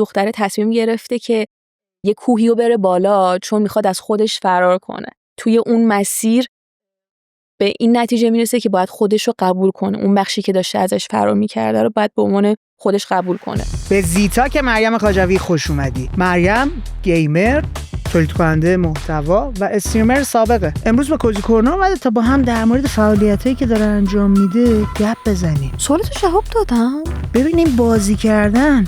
دختره تصمیم گرفته که یه کوهی رو بره بالا چون میخواد از خودش فرار کنه. توی اون مسیر به این نتیجه میرسه که باید خودش رو قبول کنه. اون بخشی که داشته ازش فرار میکرده رو باید به عنوان خودش قبول کنه. به زیتا که مریم خواجوی خوش اومدی. مریم گیمر، تولید کننده محتوا و استریمر سابقه. امروز با کوزی کورنر اومده تا با هم در مورد فعالیتایی که داره انجام میده گپ بزنیم. سوالتو جواب دادم. ببینیم بازی کردن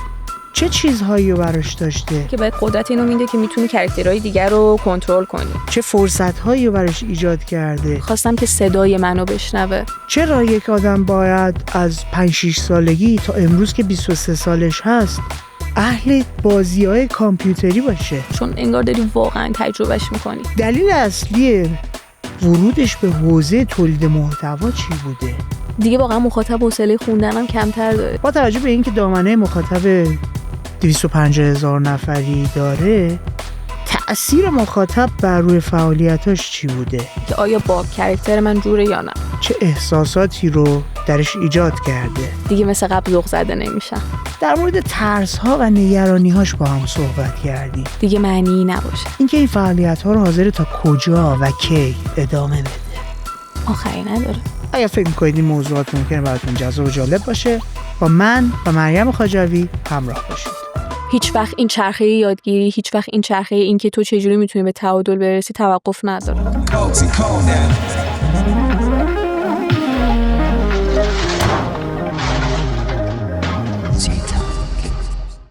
چه چیزهایی رو براش داشته که بهت قدرت اینو میده که میتونی کاراکترهای دیگر رو کنترل کنی. چه فرصت‌هایی رو براش ایجاد کرده. خواستم که صدای منو بشنوه. چرا یک آدم باید از 5-6 سالگی تا امروز که 23 سالش هست اهل بازی‌های کامپیوتری باشه؟ چون انگار داری واقعا تجربهش میکنی. دلیل اصلی ورودش به حوزه تولید محتوا چی بوده؟ دیگه واقعا مخاطب حوصله خوندنم کمتر داره. با توجه به اینکه دامنه مخاطب 250,000 نفری داره، تأثیر مخاطب بر روی فعالیتاش چی بوده؟ که آیا با کاراکتر من جوره یا نه؟ چه احساساتی رو درش ایجاد کرده؟ دیگه مثل قبل ذوق زده نمیشم. در مورد ترس‌ها و نگرانی‌هاش با هم صحبت کردیم. دیگه معنی نباشه. اینکه این فعالیت‌ها رو حاضر تا کجا و کی ادامه بده؟ آخری نداره. اگه فکر می‌کنید این موضوعات ممکنه براتون جذاب و جالب باشه، با من و مریم خواجوی همراه باشید. هیچ وقت این چرخه یادگیری، هیچ وقت این چرخه این که تو چجوری میتونی به تعادل برسی توقف نداره.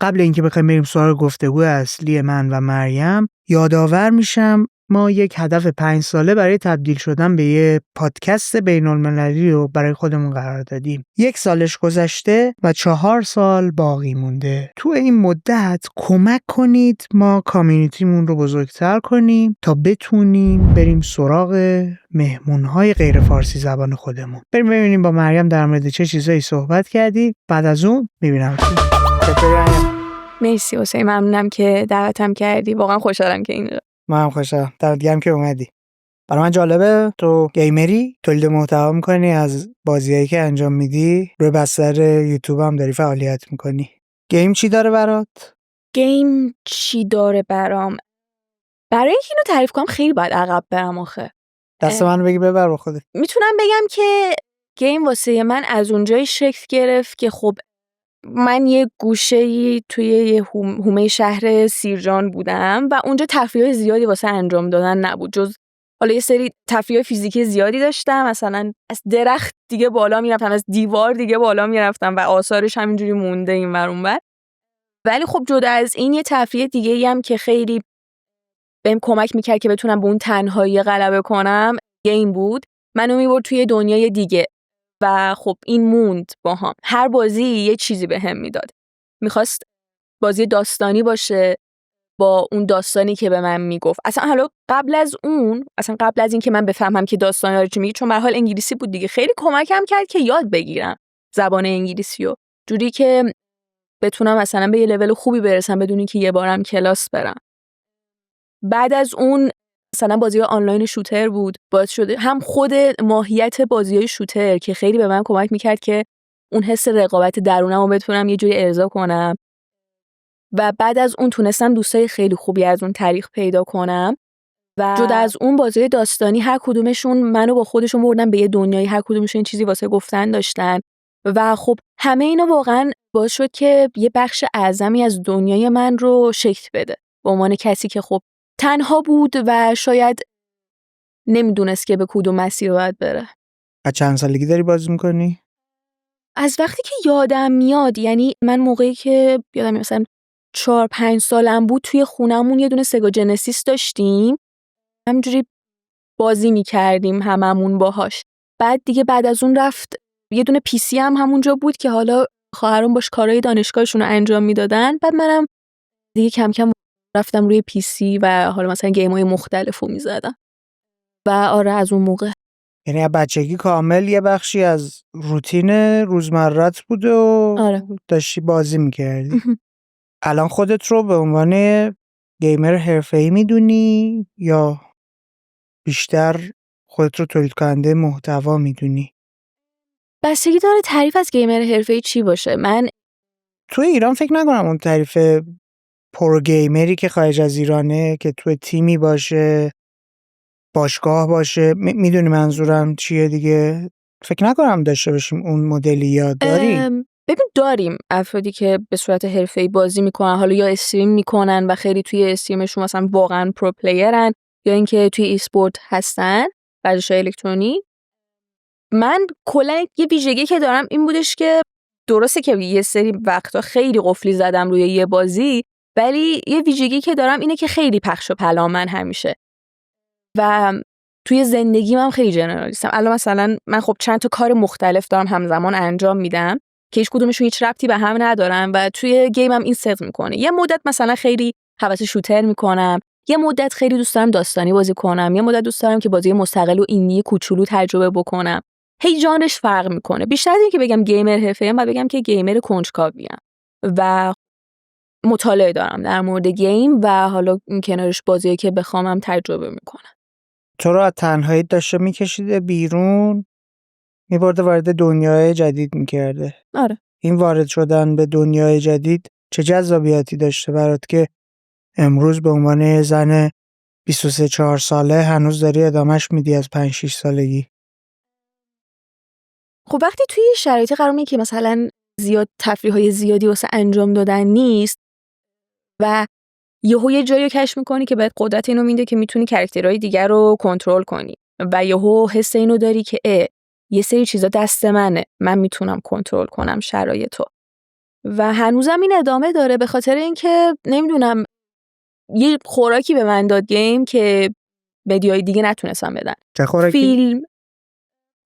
قبل اینکه بخوایم بریم سراغ گفتگو اصلی من و مریم، یادآور میشم ما یک هدف 5 ساله برای تبدیل شدن به یه پادکست بین‌المللی رو برای خودمون قرار دادیم. 1 سالش گذشته و 4 سال باقی مونده. تو این مدت کمک کنید ما کامیونیتیمون رو بزرگتر کنیم تا بتونیم بریم سراغ مهمون‌های غیر فارسی زبان خودمون. بریم ببینیم با مریم در مورد چه چیزایی صحبت کردیم. بعد از اون میبینم مرسی حسین، ممنونم که دعوتم کردی. واقعا خوشحالم که اینجا. من هم خوشحالم. دمت گرم که اومدی. برای من جالبه تو گیمری، تولید محتوا می‌کنی، از بازیایی که انجام میدی روی بستر یوتیوب هم داری فعالیت می‌کنی. گیم چی داره برات؟ گیم چی داره برام؟ برای اینکه اینو تعریف کنم خیلی باید عقب برم آخه. دست منو بگی ببر با خودت. میتونم بگم که گیم واسه من از اونجای شکل گرفت که خب من یه گوشه‌ای توی یه حومه شهر سیرجان بودم و اونجا تفریح‌های زیادی واسه انجام دادن نبود، جز حالا یه سری تفریح‌های فیزیکی زیادی داشتم، مثلا از درخت دیگه بالا میرفتم، از دیوار دیگه بالا میرفتم و آثارش همینجوری مونده اینور اونور. ولی خب جدا از این یه تفریح دیگه‌ای هم که خیلی بهم کمک میکرد که بتونم به اون تنهایی غلبه کنم، گیم بود. منو میبرد توی دنیای دیگه و خب این موند باهام. هر بازی یه چیزی بهم میداد. میخواست بازی داستانی باشه با اون داستانی که به من میگفت. اصلا حالا قبل از این که من بفهمم که داستان داره چی میگه، چون به هر حال انگلیسی بود دیگه، خیلی کمکم کرد که یاد بگیرم زبان انگلیسیو، جوری که بتونم مثلا به یه لول خوبی برسم بدون اینکه یه بارم کلاس برم. بعد از اون مثلا بازی آنلاین شوتر بود، باعث شده هم خود ماهیت بازی‌های شوتر که خیلی به من کمک میکرد که اون حس رقابت درونم رو بتونم یه جوری ارضا کنم و بعد از اون تونستم دوستای خیلی خوبی از اون طریق پیدا کنم و جدا از اون بازی داستانی هر کدومشون منو با خودشون بردن به یه دنیایی، هر کدومشون چیزی واسه گفتن داشتن و خب همه اینا واقعا باعث شد که یه بخش اعظمی از دنیای من رو شکل بده به عنوان کسی که خب تنها بود و شاید نمیدونست که به کدوم مسیر باید بره. از چند سالگی داری بازی میکنی؟ از وقتی که یادم میاد، یعنی من موقعی که یادم میاد مثلا 4-5 سالم بود، توی خونمون یه دونه سگا جنسیس داشتیم، همینجوری بازی میکردیم هممون باهاش. بعد از اون رفت یه دونه پی سی هم همونجا بود که حالا خواهرام باش کارهای دانشگاهشون رو انجام میدادن. بعد منم دیگه کم کم رفتم روی پی سی و حالا مثلا گیم‌های مختلفو میزدم و آره از اون موقع. یعنی از بچگی کامل یه بخشی از روتین روزمرت بوده و آره. داشتی بازی میکردی. الان خودت رو به عنوان گیمر حرفه‌ای میدونی یا بیشتر خودت رو تولید کننده محتوا میدونی؟ بستگی داره تعریف از گیمر حرفه‌ای چی باشه. من تو ایران فکر نکنم اون تعریف پرو گیمری که خارج از ایرانه که تو تیمی باشه، باشگاه باشه، میدونی منظورم چیه دیگه؟ فکر نکنم داشته باشیم اون مدلی. یا داریم؟ ببین داریم افرادی که به صورت حرفه‌ای بازی میکنن، حالا یا استریم میکنن و خیلی توی استریمشون مثلا واقعا پرو پلیرن، یا اینکه توی اسپورت هستن، ورزش‌های الکترونیک. من کلا یه ویژگی که دارم این بودش که درسته که یه سری وقتا خیلی قفلی زدم روی یه بازی، ولی یه ویژگی که دارم اینه که خیلی پخش و پلامن همیشه و توی زندگیم هم خیلی جنرالیستم. الان مثلا من خب چند تا کار مختلف دارم همزمان انجام میدم که هیچ کدومشون هیچ ربطی به هم ندارن و توی گیمم این صدق میکنه. یه مدت مثلا خیلی هوس شوتر میکنم، یه مدت خیلی دوست دارم داستانی بازی کنم، یه مدت دوست دارم که بازی مستقل و ایندی کوچولو تجربه بکنم. هی ژانرش فرق میکنه. بیشتر از این که بگم گیمر حرفه‌ایم، بعد بگم که گیمر کنجکاویم و مطالعه دارم در مورد گیم و حالا این کنارش بازیایی که بخوامم تجربه میکنم. تو رو از تنهایی داشته میکشیده بیرون، میبرده وارد دنیای جدید میکرده. آره. این وارد شدن به دنیای جدید چه جذابیتی داشته برات که امروز به عنوان زن 23-4 ساله هنوز داری ادامش میدی از 5-6 سالگی؟ خب وقتی توی شرایطی قرار میگیری که مثلا زیاد تفریح‌های زیادی واسه انجام دادن نیست و یهو یه جایی رو کشف می‌کنی که بهت قدرت اینو میده که میتونی کاراکترهای دیگر رو کنترل کنی و یهو حس اینو داری که یه سری چیزا دست منه، من میتونم کنترل کنم شرایطو. و هنوزم این ادامه داره به خاطر اینکه نمیدونم یه خوراکی به من داد گیم که مدیای دیگه نتونستم بدن. چه خوراکی؟ فیلم،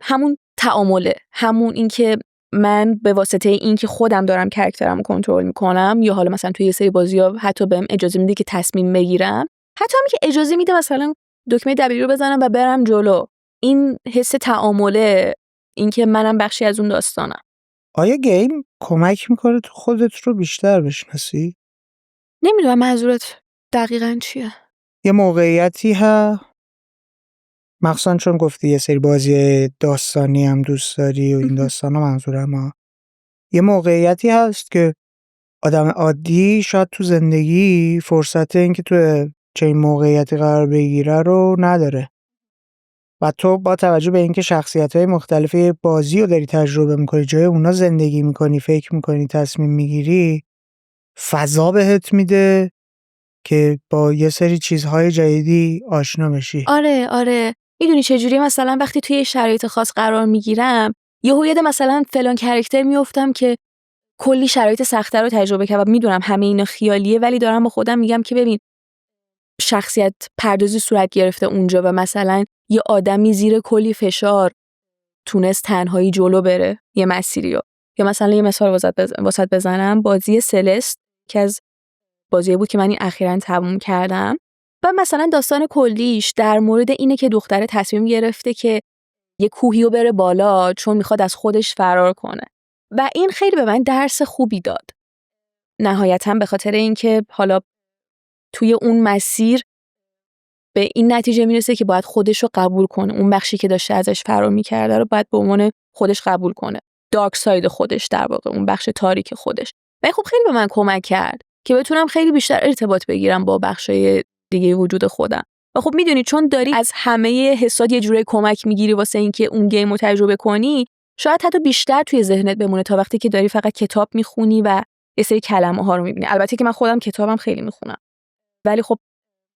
همون تعامله، همون اینکه من به واسطه اینکه خودم دارم کاراکترمو کنترل میکنم، یا حالا مثلا توی یه سری بازی‌ها حتی بهم اجازه میده که تصمیم بگیرم، حتی هم که اجازه میده مثلا دکمه دبلیو رو بزنم و برم جلو. این حس تعامله، اینکه منم بخشی از اون داستانم. آیا گیم کمک میکنه تو خودت رو بیشتر بشناسی؟ نمیدونم منظورت دقیقاً چیه. یه موقعیتی مخصوصا چون گفتی یه سری بازی داستانی هم دوست داری و این داستانا، منظورم یه موقعیتی هست که آدم عادی شاید تو زندگی فرصت این که تو چنین موقعیتی قرار بگیره رو نداره و تو با توجه به اینکه شخصیت‌های مختلف بازی رو داری تجربه می‌کنی، جای اونا زندگی می‌کنی، فکر می‌کنی، تصمیم می‌گیری، فضا بهت میده که با یه سری چیزهای جدیدی آشنا بشی. آره میدونی چجوری مثلا وقتی توی شرایط خاص قرار میگیرم یهو یاد مثلا فلان کاراکتر میافتم که کلی شرایط سخته رو تجربه کردم. میدونم همه اینا خیالیه، ولی دارم با خودم میگم که ببین شخصیت پردازی صورت گرفته اونجا و مثلا یه آدمی زیر کلی فشار تونست تنهایی جلو بره یه مسیریو. یا مثلا یه مثال واسط بزنم، بازی سلست که از بازی بود که من این اخیراً تموم کردم و مثلا داستان کلیش در مورد اینه که دختره تصمیم گرفته که یه کوهیو بره بالا چون میخواد از خودش فرار کنه و این خیلی به من درس خوبی داد. نهایتاً به خاطر اینکه حالا توی اون مسیر به این نتیجه میرسه که باید خودش رو قبول کنه، اون بخشی که داشته ازش فرار میکرده رو باید به عنوان خودش قبول کنه، دارک ساید خودش، در واقع اون بخش تاریک خودش. و خب خیلی به من کمک کرد که بتونم خیلی بیشتر ارتباط بگیرم با بخشای دیگه وجود خودم. و خب میدونی چون داری از همه حسات یه جوری کمک میگیری واسه اینکه اون گیم رو تجربه کنی، شاید حتی بیشتر توی ذهنت بمونه تا وقتی که داری فقط کتاب میخونی و یه سری کلمه‌ها رو میبینی. البته که من خودم کتابم خیلی میخونم، ولی خب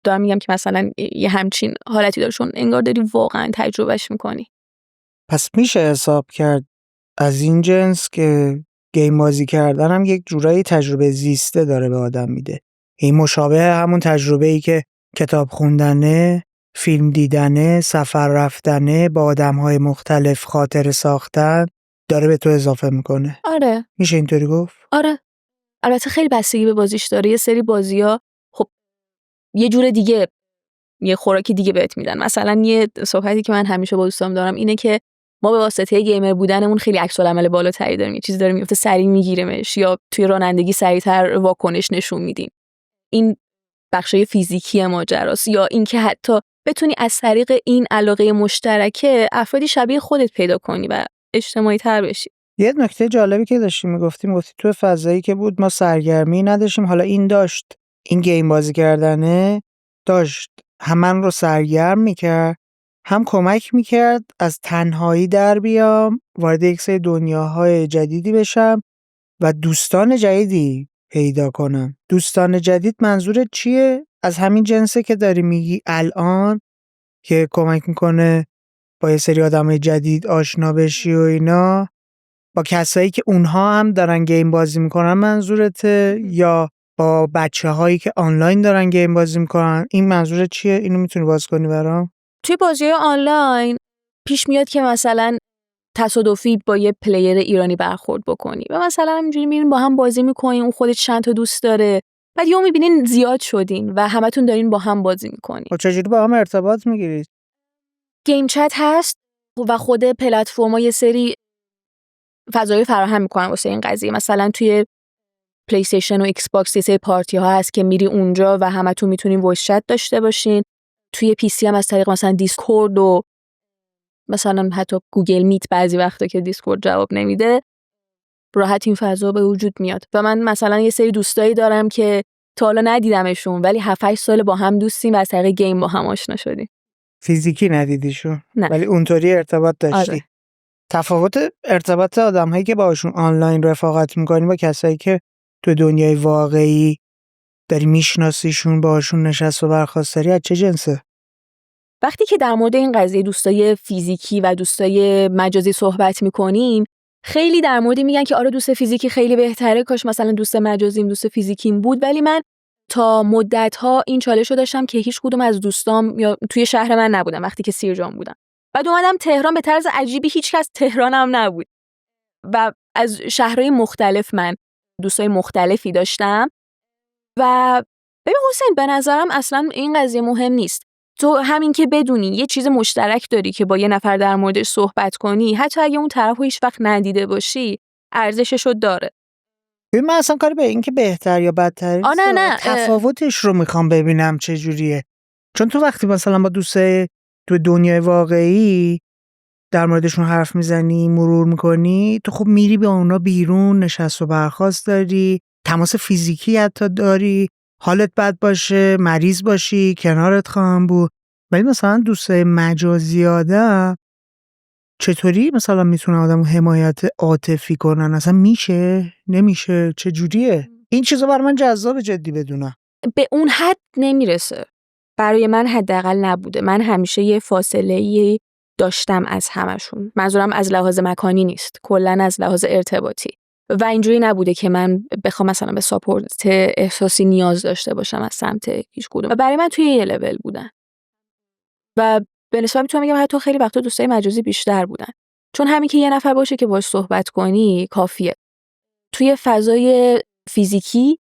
دارم میگم که مثلا یه همچین حالتی داره چون انگار داری واقعا تجربهش میکنی. پس میشه حساب کرد از این جنس که گیم بازی کردن هم یک جورایی تجربه زیسته داره به آدم میده. این مشابه همون تجربه‌ای که کتاب خوندنه، فیلم دیدنه، سفر رفتنه، با آدم‌های مختلف خاطره ساختن داره به تو اضافه میکنه. آره. میشه اینطوری گفت؟ آره. البته خیلی بستگی به بازیش داره. یه سری بازی‌ها خب یه جور دیگه، یه خوراکی دیگه بهت میدن. مثلا یه صحبتی که من همیشه با دوستام دارم اینه که ما به واسطه گیمر بودنمون خیلی عکس العمل بالاتری داریم. یه چیزی داره میفته سریع میگیریمش، یا توی رانندگی سریعتر واکنش نشون میدیم. این بخشای فیزیکی ماجراست. یا اینکه حتی بتونی از طریق این علاقه مشترکه افرادی شبیه خودت پیدا کنی و اجتماعی تر بشی. یه نکته جالبی که داشتی گفتی تو فضایی که بود ما سرگرمی نداشتیم، حالا این داشت، این گیم بازی کردنه داشت هم من رو سرگرم میکرد، هم کمک میکرد از تنهایی در بیام، وارد یک سری دنیاهای جدیدی بشم و دوستان جدیدی پیدا کنم. دوستان جدید منظورت چیه؟ از همین جنسه که داری میگی الان که کمک میکنه با یه سری آدمای جدید آشنا بشی و اینا، با کسایی که اونها هم دارن گیم بازی میکنن منظورته، یا با بچه‌هایی که آنلاین دارن گیم بازی میکنن؟ این منظورت چیه؟ اینو میتونی باز کنی برام؟ توی بازی آنلاین پیش میاد که مثلا تصادفی با یه پلیر ایرانی برخورد بکنی و مثلا همینجوری میرین با هم بازی میکنین، اون خودش چند تا دوست داره، بعد یهو میبینین زیاد شدین و همتون دارین با هم بازی میکنین. خب چجوری با هم ارتباط میگیرید؟ گیم چت هست و خود پلتفرم‌ها یه سری فضایی فراهم میکنن واسه این قضیه. مثلا توی پلی استیشن و ایکس باکس یه سری پارتی ها هست که میری اونجا و همتون میتونین وایس چت داشته باشین. توی پی سی هم از طریق مثلا دیسکورد و مثلا حتی گوگل میت بعضی وقتا که دیسکورد جواب نمیده راحت این فضا به وجود میاد. و من مثلا یه سری دوستایی دارم که تا حالا ندیدمشون ولی 7-8 سال با هم دوستیم و از طریق گیم با هم آشنا شدیم. فیزیکی ندیدیشون نه. ولی اونطوری ارتباط داشتی. آره. تفاوت ارتباط آدم‌هایی که باشون آنلاین رفاقت می‌کنی با کسایی که تو دنیای واقعی داری میشناسیشون، باشون نشست و برخاست داری، از چه جنسه؟ وقتی که در مورد این قضیه دوستای فیزیکی و دوستای مجازی صحبت میکنیم خیلی در مورد میگن که آره دوست فیزیکی خیلی بهتره، کاش مثلا دوست مجازیم دوست فیزیکیم بود. ولی من تا مدت‌ها این چالش رو داشتم که هیچ کدوم از دوستام یا توی شهر من نبودن وقتی که سیرجان بودم. بعد اومدم تهران، به طرز عجیبی هیچکس تهرانم نبود و از شهرهای مختلف من دوستای مختلفی داشتم. و ببین حسین، به نظرم اصلا این قضیه مهم نیست. تو همین که بدونی یه چیز مشترک داری که با یه نفر در موردش صحبت کنی، حتی اگه اون طرفو هیچ وقت ندیده باشی، ارزششو داره. ببین من اصلا کاری به این که بهتر یا بدتر نیست، نه تفاوتش رو میخوام ببینم چه جوریه. چون تو وقتی مثلا با دوستای تو دنیای واقعی در موردشون حرف میزنی، مرور میکنی، تو خب میری به اونا بیرون، نشست و برخاست داری، تماس فیزیکی حتی داری، حالت بد باشه، مریض باشی، کنارت خواهم بود. ولی مثلا دوستای مجازی آدم چطوری مثلا میتونه آدمو حمایت عاطفی کنن؟ اصلا میشه؟ نمیشه؟ چه جوریه؟ این چیزا برای من جذاب جدی بدونم. به اون حد نمیرسه. برای من حداقل نبوده. من همیشه یه فاصله‌ای داشتم از همشون. منظورم از لحاظ مکانی نیست، کلاً از لحاظ ارتباطی. و اینجوری نبوده که من بخوام مثلا به ساپورت احساسی نیاز داشته باشم از سمت هیچ کدوم. و برای من توی یه لول بودن. و به نسبت میتونم بگم حتی خیلی وقتا دوستای مجازی بیشتر بودن. چون همین که یه نفر باشه که باهاش صحبت کنی کافیه. توی فضای فیزیکی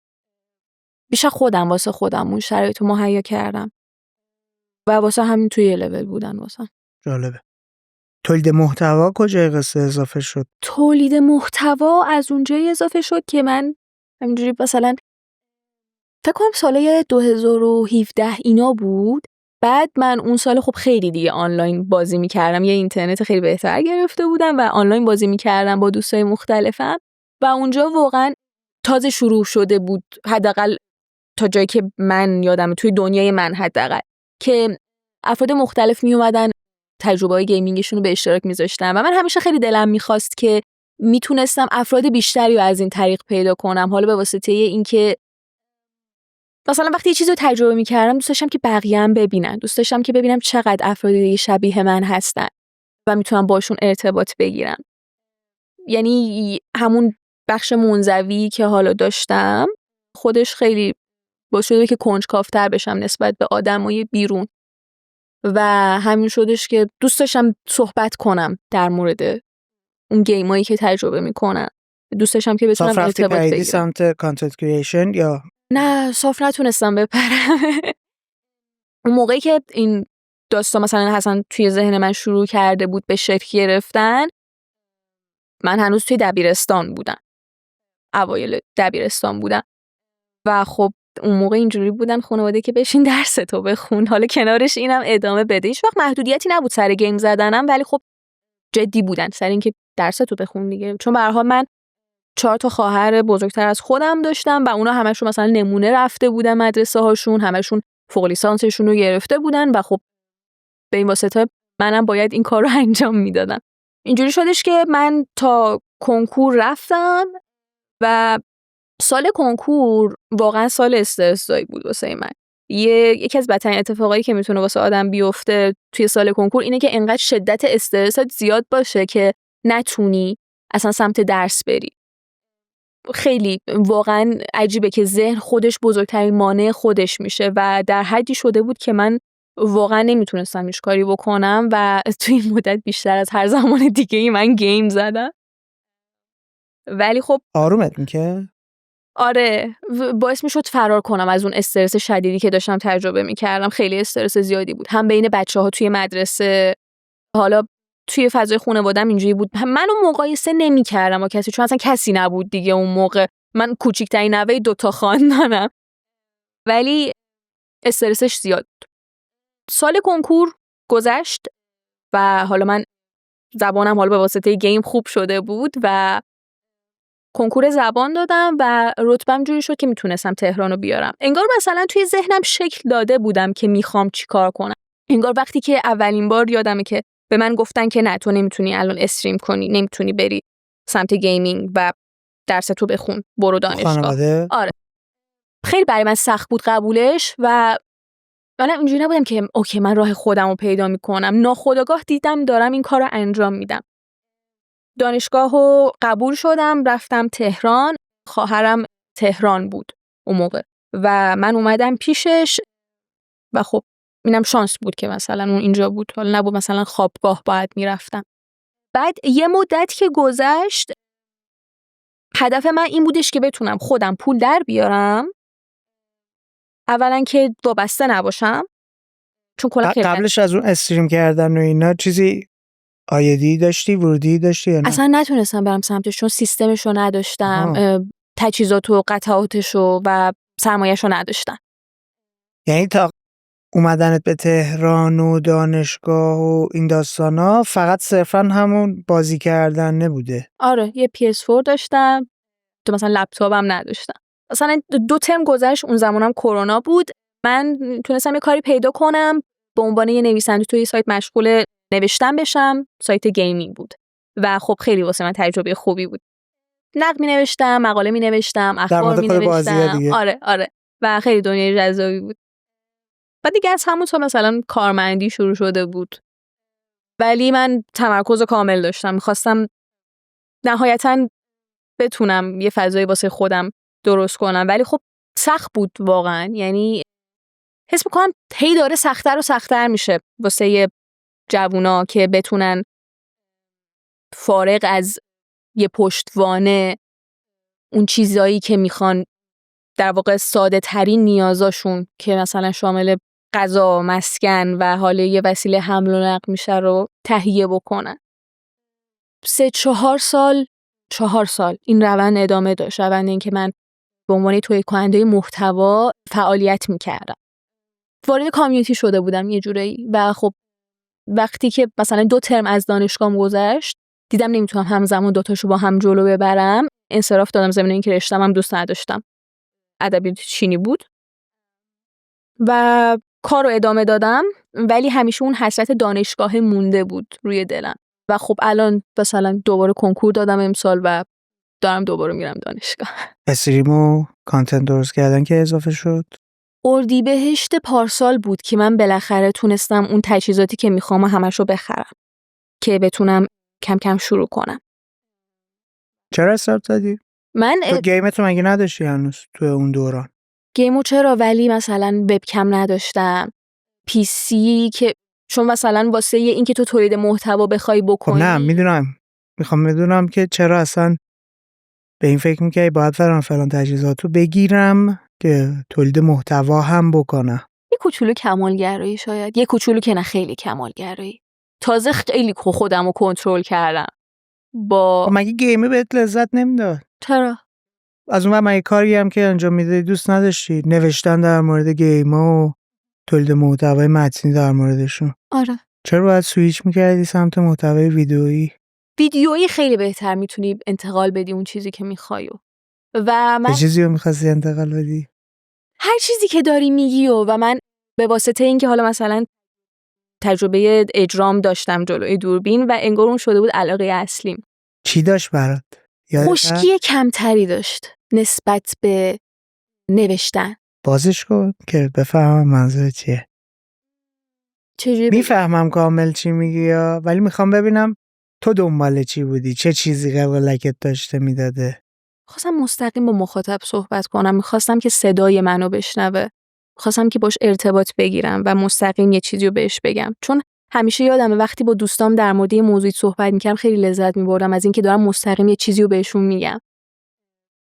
بیشتر خودم واسه خودم اون شرایطو مهیا کردم و واسه همین توی یه لول بودن واسه. جالبه. تولید محتوا کجای قصه اضافه شد؟ تولید محتوا از اونجایی اضافه شد که من همینجوری مثلا فکر کنم سال 2017 اینا بود. بعد من اون سال خب خیلی دیگه آنلاین بازی می‌کردم، یه اینترنت خیلی بهتر گرفته بودم و آنلاین بازی می‌کردم با دوستای مختلفم و اونجا واقعا تازه شروع شده بود، حداقل تا جایی که من یادم توی دنیای من حداقل، که افراد مختلف می اومدن تجربه‌های گیمینگشون رو به اشتراک می‌ذاشتن و من همیشه خیلی دلم می‌خواست که میتونستم افراد بیشتری رو از این طریق پیدا کنم. حالا به واسطه اینکه مثلا وقتی یه چیزی رو تجربه می‌کردم دوست داشتم که بقیه هم ببینن، دوست داشتم که ببینم چقدر افراد دیگه شبیه من هستن و میتونم باشون ارتباط بگیرم. یعنی همون بخش منزوی که حالا داشتم خودش خیلی باعث شده که کنجکاوتر بشم نسبت به آدمای بیرون و همین شدش که دوست داشتم صحبت کنم در مورد اون گیمایی که تجربه میکنم. دوست داشتم که بتونم ارتباط بگیرم. سمت کانتنت کریشن یا نه صاف نتونستم بپرم. اون موقعی که این داستان مثلا حسن توی ذهن من شروع کرده بود به شکل گرفتن، من هنوز توی دبیرستان بودم، اوایل دبیرستان بودم و خب اون موقع اینجوری بودن خانواده که بشین درستو بخون، حالا کنارش اینم ادامه بده. هیچ وقت محدودیتی نبود سر گیم زدنم، ولی خب جدی بودن سر اینکه درستو بخون دیگه. چون به هر حال من 4 تا خواهر بزرگتر از خودم داشتم و اونا همشون مثلا نمونه رفته بودن مدرسه هاشون، همشون فوق لیسانسشون رو گرفته بودن و خب به این واسطه منم باید این کار رو انجام میدادم. اینجوری شدش که من تا کنکور رفتم و سال کنکور واقعا سال استرس‌زایی بود واسه من. یکی از بدترین اتفاقایی که میتونه واسه آدم بیفته توی سال کنکور اینه که انقدر شدت استرست زیاد باشه که نتونی اصلا سمت درس بری. خیلی واقعا عجیبه که ذهن خودش بزرگترین مانع خودش میشه و در حدی شده بود که من واقعا نمیتونستم هیچ کاری بکنم و توی این مدت بیشتر از هر زمان دیگه ای من گیم زدم. ولی خب آرومت میکنه؟ آره، باعث میشد فرار کنم از اون استرس شدیدی که داشتم تجربه میکردم. خیلی استرس زیادی بود، هم بین بچه‌ها توی مدرسه، حالا توی فضای خانواده‌ام اینجوری بود. منو مقایسه نمی‌کردم با کسی چون اصلا کسی نبود دیگه اون موقع. من کوچیک‌ترین نوه 2 تا خاندانم. ولی استرسش زیاد بود. سال کنکور گذشت و حالا من زبانم حالا به واسطه گیم خوب شده بود و کنکور زبان دادم و رتبه‌ام جوری شد که میتونستم تهرانو بیارم. انگار مثلا توی ذهنم شکل داده بودم که میخوام چیکار کنم. انگار وقتی که اولین بار یادمه که به من گفتن که نه تو نمیتونی الان استریم کنی، نمیتونی بری سمت گیمینگ و درستو بخون، برو دانشگاه. خانواده؟ آره. خیلی برای من سخت بود قبولش و منم اینجوری نبودم که اوکی من راه خودم رو پیدا میکنم. ناخودآگاه دیدم دارم این کار رو انجام میدم. دانشگاهو قبول شدم، رفتم تهران. خواهرم تهران بود اون موقع و من اومدم پیشش و خب اینم شانس بود که مثلا اون اینجا بود، حالا نبود مثلا خوابگاه باید میرفتم. بعد یه مدت که گذشت هدف من این بودش که بتونم خودم پول در بیارم، اولا که وابسته نباشم چون کلا قبلش از اون استریم کردن و اینا چیزی آیدی داشتی، ورودی داشتی یا نه؟ اصلا نتونستم برم سمتش چون سیستمشو نداشتم، تجهیزات و قطعاتشو و سرمایه‌شو نداشتم. یعنی تا اومدنت به تهران و دانشگاه و این داستانا فقط صرفا همون بازی کردن نبوده؟ آره، یه PS4 داشتم، تو مثلا لپتاپم نداشتم. مثلا 2 ترم گذشت، اون زمانم کرونا بود. من تونستم یه کاری پیدا کنم به عنوان یه نویسنده توی سایت مشغول نوشتن بشم. سایت گیمینگ بود و خب خیلی واسه من تجربه خوبی بود. نقد می‌نوشتم، مقاله می‌نوشتم، اخبار می‌نوشتم. آره و خیلی دنیای جذابی بود. بعد دیگه از همون تا مثلا کارمندی شروع شده بود. ولی من تمرکز کامل داشتم، می‌خواستم نهایتاً بتونم یه فضایی واسه خودم درست کنم. ولی خب سخت بود واقعا، یعنی حس می‌کنم هی داره سخت‌تر و سخت‌تر میشه واسه جوونا که بتونن فارغ از یه پشتوانه اون چیزایی که میخوان، در واقع ساده ترین نیازاشون که مثلا شامل غذا، مسکن و حالا یه وسیله حمل و نقل میشه رو تهیه بکنن. 4 سال این روند ادامه داشت، روند این که من به عنوان تولید کننده محتوا فعالیت میکردم. وارد کامیونیتی شده بودم یه جورایی و خب وقتی که مثلا 2 ترم از دانشگاهم گذشت دیدم نمیتونم همزمان دوتاشو با هم جلو ببرم، انصراف دادم زمین این که رشته‌ام هم دوست نداشتم. ادبیات چینی بود و کارو ادامه دادم، ولی همیشه اون حسرت دانشگاه مونده بود روی دلم و خب الان مثلا دوباره کنکور دادم امسال و دارم دوباره میرم دانشگاه. استریم و کانتنت درست کردن که اضافه شد؟ اردیبهشت پارسال بود که من بالاخره تونستم اون تجهیزاتی که میخوام همشو بخرم که بتونم کم کم شروع کنم. چرا استارت زدی؟ من تو گیمتو مگه نداشتی هنوز تو اون دوران؟ گیمو چرا، ولی مثلا وبکم نداشتم، پی سی که چون مثلا واسه این که تو تولید محتوا بخوای بکنی. خب نه میدونم، میخوام بدونم که چرا اصلا به این فکر میکنی باید فلان تجهیزاتو بگیرم که تولید محتوا هم بکنم. یه کوچولو کمالگرایی شاید، یه کوچولو که نه خیلی کمالگرایی. تازه خیلی خودمو کنترل کردم با مگه گیمه بهت لذت نمیداد؟ چرا؟ از اون مگه کاری هم که انجام میدادی دوست نداشتی؟ نوشتن در مورد گیما و تولید محتوای متنی در موردشون. آره. چرا باید سویچ میکردی سمت محتوای ویدئویی؟ ویدیویی خیلی بهتر میتونی انتقال بدی اون چیزی که میخوای. و من چه چیزی رو می‌خواستی انتقال بدی؟ هر چیزی که داری میگی و من به واسطه اینکه حالا مثلا تجربه اجرام داشتم جلوی دوربین و انگار اون شده بود علاقه اصلیم. چی داشت برات؟ یادت هست؟ خشکی کمتری داشت نسبت به نوشتن. بازش کن که بفهمم منظور چیه. چجوری بگم؟ میفهمم کامل چی میگی یا ولی میخوام ببینم تو دنبال چی بودی؟ چه چیزی قبلکت داشته میداده؟ خواستم مستقیم با مخاطب صحبت کنم، میخواستم که صدای منو بشنوه، میخواستم که باش ارتباط بگیرم و مستقیم یه چیزی رو بهش بگم. چون همیشه یادمه وقتی با دوستام در مورد یه موضوعی صحبت میکردم خیلی لذت میبردم از اینکه دارم مستقیم یه چیزی رو بهشون میگم،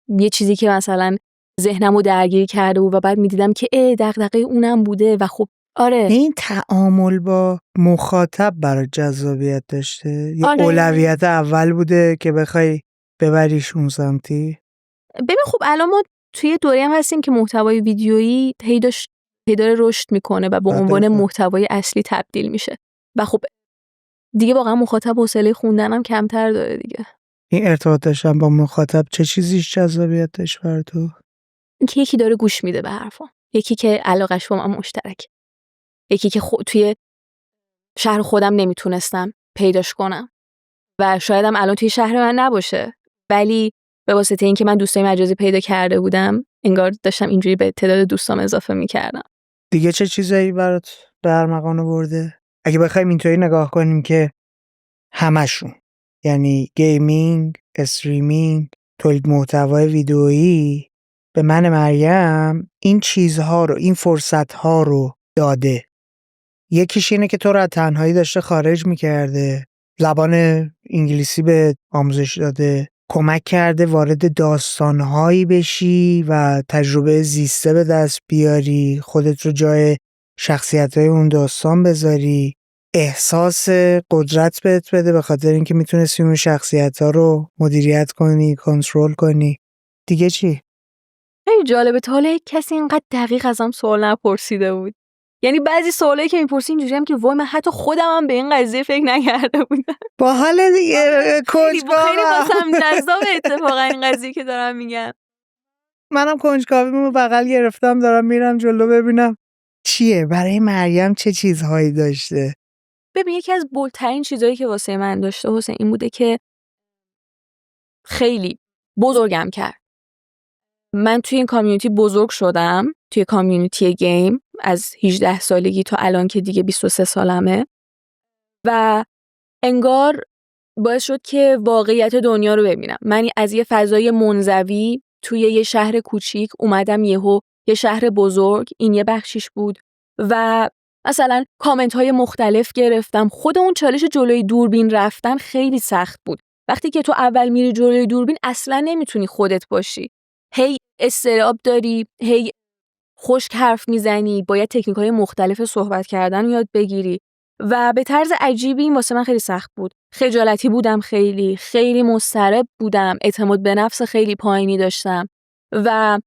یه چیزی که مثلا ذهنمو درگیر کرده بود و بعد میدیدم که دغدغه اونم بوده و خب آره. این تعامل با مخاطب برای جذابیت داشته یا آره. اولویت اول بوده که بخوای ببریش اون سمتی؟ ببین خب الان ما توی دوره هم هستیم که محتوای ویدیویی هی داره رشد میکنه و به عنوان محتوای اصلی تبدیل میشه و خب دیگه واقعا مخاطب حوصله خوندنم کمتر داره دیگه. این ارتباط داشتن با مخاطب چه چیزیش جذابیت داشت برای تو؟ اینکه یکی داره گوش میده به حرفام، یکی که علاقش با من مشترک، یکی که توی شهر خودم نمیتونستم پیداش کنم و شاید هم الان توی شهر من نباشه، ولی به واسطه اینکه من دوستای مجازی پیدا کرده بودم انگار داشتم اینجوری به تعداد دوستام اضافه میکردم. دیگه چه چیزایی برات به ارمغان آورده؟ اگه بخوایم اینطوری نگاه کنیم که همشون، یعنی گیمینگ، استریمینگ، تولید محتوای ویدئویی، به من مریم این چیزها رو، این فرصتها رو داده. یکیش اینه که تو رو از تنهایی داشته خارج میکرده، زبان انگلیسی به آموزش داده، کمک کرده وارد داستانهایی بشی و تجربه زیسته به دست بیاری، خودت رو جای شخصیت‌های اون داستان بذاری، احساس قدرت بهت بده به خاطر اینکه میتونستی اون شخصیت‌ها رو مدیریت کنی، کنترل کنی. دیگه چی؟ خیلی جالبه، تا حالا کسی اینقدر دقیق ازم سوال نپرسیده بود. یعنی بعضی سوالایی که میپرسی اینجوری هم که وای من حتی خودم هم به این قضیه فکر نکرده بودم. با حال دیگه خیلی واسم جذاب اتفاقا این قضیه که دارم میگم. منم کنجکاویمو بغل گرفتم دارم میرم جلو ببینم چیه برای مریم، چه چیزهایی داشته. ببین یکی از بولترین چیزایی که واسه من داشته حسین این بوده که خیلی بزرگم کرد. من توی این کامیونیتی بزرگ شدم، توی کامیونیتی گیم از 18 سالگی تا الان که دیگه 23 سالمه و انگار باعث شد که واقعیت دنیا رو ببینم. من از یه فضای منزوی توی یه شهر کوچیک اومدم یهو یه شهر بزرگ، این یه بخشیش بود و مثلا کامنت های مختلف گرفتم. خود اون چالش جلوی دوربین رفتن خیلی سخت بود. وقتی که تو اول میری جلوی دوربین اصلا نمیتونی خودت باشی، هی استراب داری، هی خشک حرف میزنی، باید تکنیک‌های مختلف صحبت کردن یاد بگیری و به طرز عجیبی این واسه من خیلی سخت بود. خجالتی بودم، خیلی مضطرب بودم، اعتماد به نفس خیلی پایینی داشتم و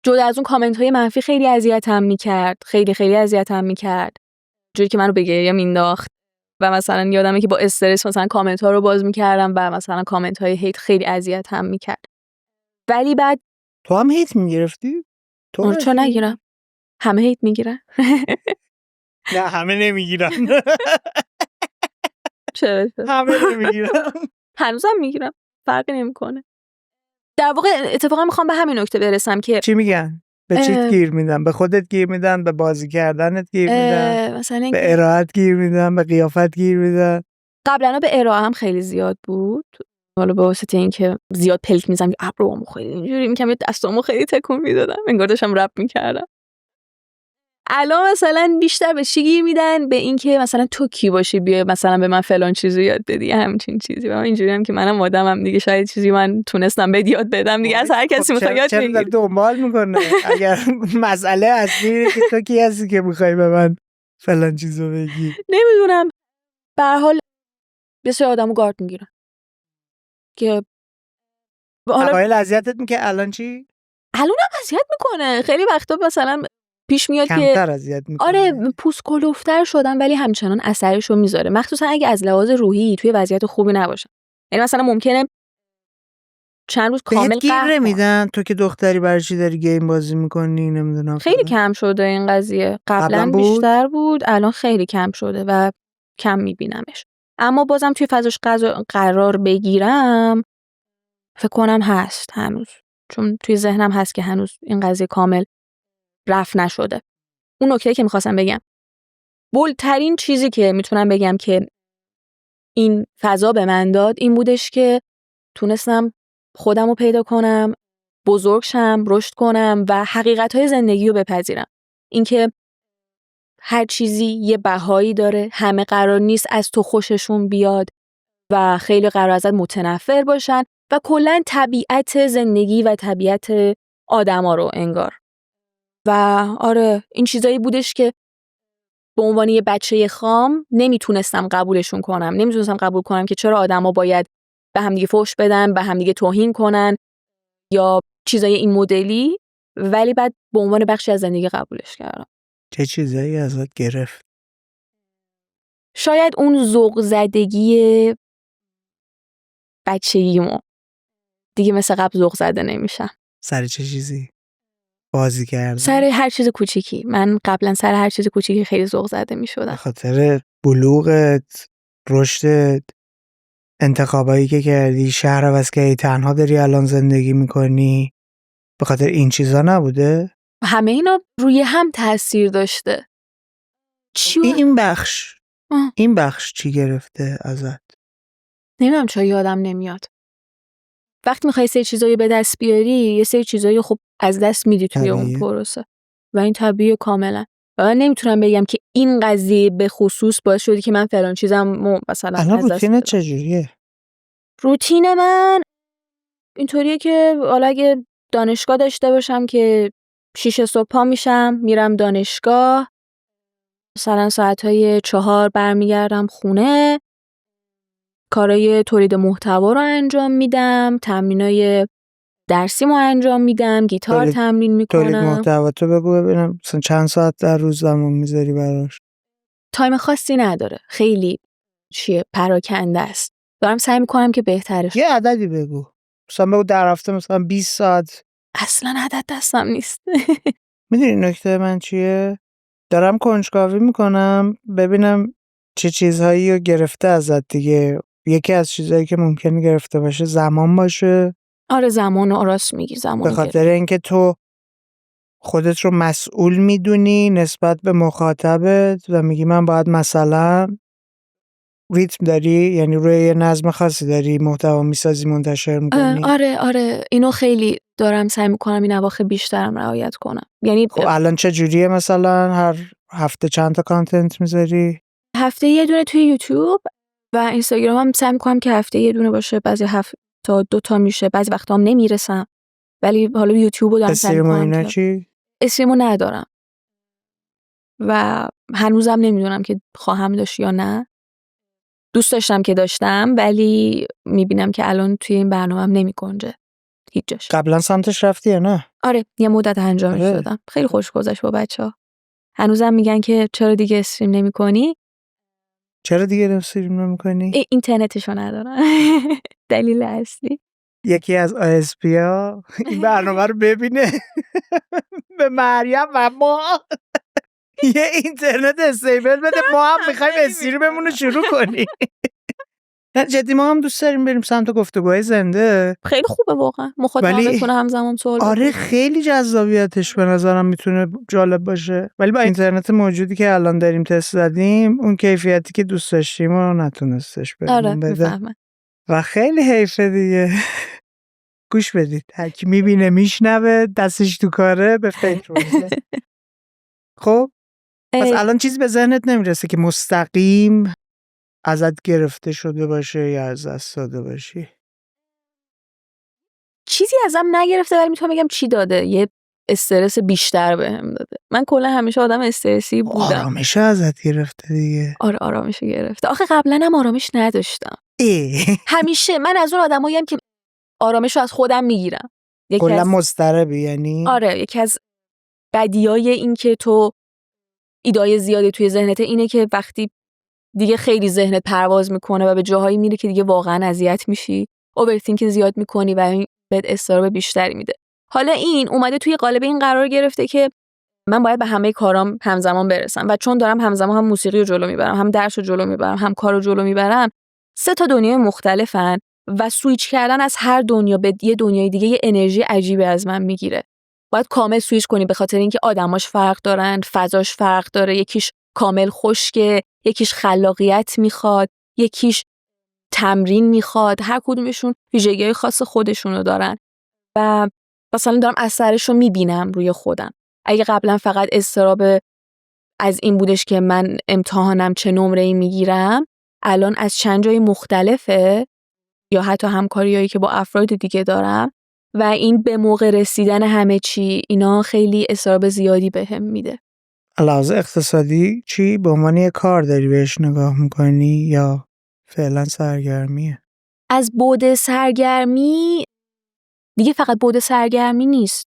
جدا از اون کامنت‌های منفی خیلی اذیتم می‌کرد، خیلی اذیتم می‌کرد، جوری که منو به گریه مینداخت و مثلا یادمه که با استرس مثلا کامنت‌ها رو باز می‌کردم و مثلا کامنت‌های هیت خیلی اذیتم می‌کرد. ولی بعد تو هم هیت می‌گرفتی؟ تو چرا نگیرم؟ همه هیت می‌گیرن. نه همه نمیگیرن. چرا؟ همه نمیگیرن. هنوزم میگیرم، فرقی نمیکنه. در واقع اتفاقا میخوام به همین نکته برسم که چی میگن؟ به چیت گیر میدن؟ به خودت گیر میدن؟ به بازی کردنت گیر میدن؟ مثلا به ارائهت گیر میدن؟ به قیافت گیر میدن؟ قبلا به ارائه هم خیلی زیاد بود، حالا به واسطه اینکه زیاد پلک میزنم که ابروامو خیلی اینجوری میکنم، یه دستامو خیلی تکون میدادم، انگار داشتم رپ میکردم. الان مثلا بیشتر به چی گیر میدن؟ به اینکه مثلا تو کی باشی بیا مثلا به من فلان چیزو یاد بدی، همچین چیزی. و من اینجوری هم که منم آدمم دیگه، شاید چیزی من تونستم بد یاد بدم دیگه، از هر کسی میخواد یاد بگیری. چرا دنبال میکنه؟ اگر مسئله اصلی که تو کی هستی که میخوای به من فلان چیزو بگی؟ نمیدونم، به هر حال بسیار آدمو گارد میگیرن که اوایل اذیتت میکنه، الان چی؟ الان هم اذیت میکنه. خیلی وقتا مثلا پیش میاد که کمتر اذیت میکنه. آره پوست کلفتر شدم ولی همچنان اثرشو میذاره، مخصوصا اگه از لحاظ روحی توی وضعیت خوبی نباشم. یعنی مثلا ممکنه چند روز کامل بهت گیر قهر کنم. نمیدن تو که دختری برای چی داری گیم بازی میکنی نمیدونم خیلی کم شده این قضیه، قبلا بود؟ بیشتر بود، الان خیلی کم شده و کم میبینمش. اما بازم توی فضاش قرار بگیرم فکر کنم هست هنوز، چون توی ذهنم هست که هنوز این قضیه کامل رفع نشده. اون نکته که میخواستم بگم، بولترین چیزی که میتونم بگم که این فضا به من داد این بودش که تونستم خودم رو پیدا کنم، بزرگ شم، رشد کنم و حقیقت‌های زندگی رو بپذیرم. اینکه هر چیزی یه بهایی داره، همه قرار نیست از تو خوششون بیاد و خیلی قرار ازت متنفر باشن و کلاً طبیعت زندگی و طبیعت آدما رو انگار. و آره این چیزایی بودش که به عنوان یه بچه خام نمیتونستم قبولشون کنم، نمیتونستم قبول کنم که چرا آدما باید به همدیگه فحش بدن، به همدیگه توهین کنن یا چیزای این مدلی، ولی بعد به عنوان بخشی از زندگی قبولش کردم. چه چیزایی ازت گرفت؟ شاید اون ذوق زدگی بچگیمو دیگه مثل قبل ذوق زده نمیشم. سر چه چیزی؟ بازی کردن؟ سر هر چیز کوچیکی. من قبلا سر هر چیز کوچیکی خیلی ذوق زده میشدم. به خاطر بلوغت، رشدت، انتخابایی که کردی، شهر عوض کردی، تنها داری الان زندگی میکنی، به خاطر این چیزا نبوده؟ همه اینا روی هم تاثیر داشته. این بخش چی گرفته ازت؟ نمیدونم چرا یادم نمیاد. وقتی میخوای سری چیزایی به دست بیاری یه سری چیزایی خب از دست میدی توی اون پروسه و این طبیعیه کاملا. و من نمیتونم بگم که این قضیه به خصوص باعث شدی که من فلان چیزم مثلا الان از دست روتینت چجوریه؟ روتین من اینطوریه که حالا اگه دانشگاه داشته باشم که 6 صبح پا میشم میرم دانشگاه، مثلا ساعتهای 4 برمیگردم خونه، کارای تولید محتوا رو انجام میدم، تمرینای درسیمو انجام میدم، گیتار تمرین میکنم. تولید محتوا تو بگو ببینم مثلا چند ساعت در روز زمان میذاری براش؟ تایم خاصی نداره، خیلی پراکنده است. دارم سعی میکنم که بهترش. یه عددی بگو، مثلا بگو در هفته مثلا 20 ساعت. اصلا عدد دستم نیست. میدونی نکته من چیه؟ دارم کنجکاوی میکنم ببینم چه چیزهایی رو گرفته ازت دیگه. یکی از چیزهایی که ممکنه گرفته باشه زمان باشه. آره زمان رو راست میگی، زمان. به خاطر اینکه تو خودت رو مسئول میدونی نسبت به مخاطبت و میگی من باید مثلا ریتم داری، یعنی روی یه نظم خاصی داری محتوا میسازی منتشر میکنی. آره اینو خیلی دارم سعی میکنم این اواخر بیشترم رعایت کنم. یعنی خب الان چه جوریه؟ مثلا هر هفته چند تا کانتنت میذاری؟ هفته یه دونه توی یوتیوب و اینستاگرام هم سعی میکنم که هفته یه دونه باشه، بعضی هفته تا 2 میشه، بعضی وقتا هم نمیرسم، ولی حالا یوتیوبو دارم سعی میکنم. چی؟ استریمو ندارم و هنوزم نمیدونم که خواهم داشت یا نه. دوست داشتم که داشتم ولی میبینم که الان توی این برنامه‌ام نمی‌گنجه هیچ جاش. قبلا سمتش رفتی یا نه؟ آره یه مدت انجامش دادم، خیلی خوش گذشت با بچه‌ها. هنوزم میگن که چرا دیگه استریم نمی‌کنی؟ چرا دیگه استریم نمی‌کنی؟ اینترنتشو ندارم. دلیل اصلی. یکی از آیسپی‌ها این برنامه رو ببینه به مریم و ما یه اینترنت استیبل بده، ما هم می‌خوایم استریممون رو شروع کنیم. نه جدی ما هم دوست داریم بریم سمت گفتگوهای زنده. خیلی خوبه واقعا، مخاطب بتونه همزمان سوال بکنه. آره خیلی جذابیتش به نظرم میتونه جالب باشه، ولی با اینترنت موجودی که الان داریم تست زدیم اون کیفیتی که دوست داشتیم رو نتونستش بده. میفهمم و خیلی حیفه دیگه. گوش بدید، هر کی میبینه میشنوه دستش تو کاره به فکر باشه. خب پس الان چیزی به ذهنت نمیرسه که مستقیم ازت گرفته شده باشه یا از دست داده باشی؟ چیزی ازم نگرفته ولی میتونم بگم چی داده، یه استرس بیشتر بهم داده. من کلا همیشه آدم استرسی بودم. آرامش ازت گرفته دیگه. آره آرامش گرفته. آخه قبلا هم آرامش نداشتم. همیشه من از اون آدماییم که آرامش رو از خودم میگیرم. کلا مضطربی یعنی؟ آره یکی از بدیای این که تو ایدای زیادی توی ذهنته اینه که وقتی دیگه خیلی ذهنت پرواز میکنه و به جاهایی میری که دیگه واقعا اذیت میشی، اوورثینک زیاد میکنی و این بهت استراب بیشتری میده. حالا این اومده توی قالب این قرار گرفته که من باید به همه کارام همزمان برسم و چون دارم همزمان هم موسیقی رو جلو میبرم، هم درس رو جلو میبرم، هم کار رو جلو میبرم، 3 تا دنیای مختلفن و سویچ کردن از هر دنیا به یه دنیای دیگه یه انرژی عجیبی از من میگیره. باید کامل سویچ کنی به خاطر اینکه آدماش فرق دارن، فضاش فرق داره، یکیش کامل خشکه، یکیش خلاقیت میخواد، یکیش تمرین میخواد، هر کدومشون ویژگی‌های خاص خودشونو دارن و مثلا دارم اثرش رو میبینم روی خودم. اگه قبلا فقط اضطراب از این بودش که من امتحانم چه نمره‌ای میگیرم، الان از چند جای مختلفه یا حتی همکاریایی که با افراد دیگه دارم و این به موقع رسیدن همه چی، اینا خیلی اضطراب زیادی بهم میده. لحاظ اقتصادی چی؟ به عنوان یه کار داری بهش نگاه میکنی یا فعلا سرگرمیه؟ از بعد سرگرمی دیگه فقط بعد سرگرمی نیست،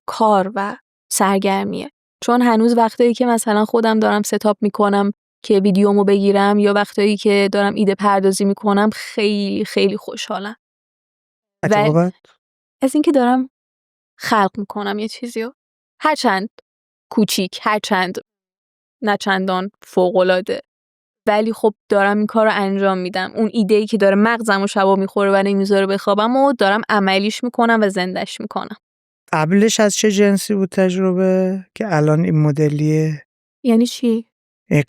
کار و سرگرمیه. چون هنوز وقتایی که مثلا خودم دارم ستاپ میکنم که ویدیومو بگیرم یا وقتایی که دارم ایده پردازی میکنم خیلی خیلی خوشحالم. عجبت؟ از اینکه دارم خلق میکنم یه چیزیو، هرچند کوچیک، هرچند نه چندان فوق‌العاده، ولی خب دارم این کار رو انجام میدم. اون ایده‌ای که داره مغزمو شبا میخوره و نمیذاره بخوابم و دارم عملیش میکنم و زندش میکنم. قبلش از چه جنسی بود تجربه که الان این مدلیه؟ یعنی چی؟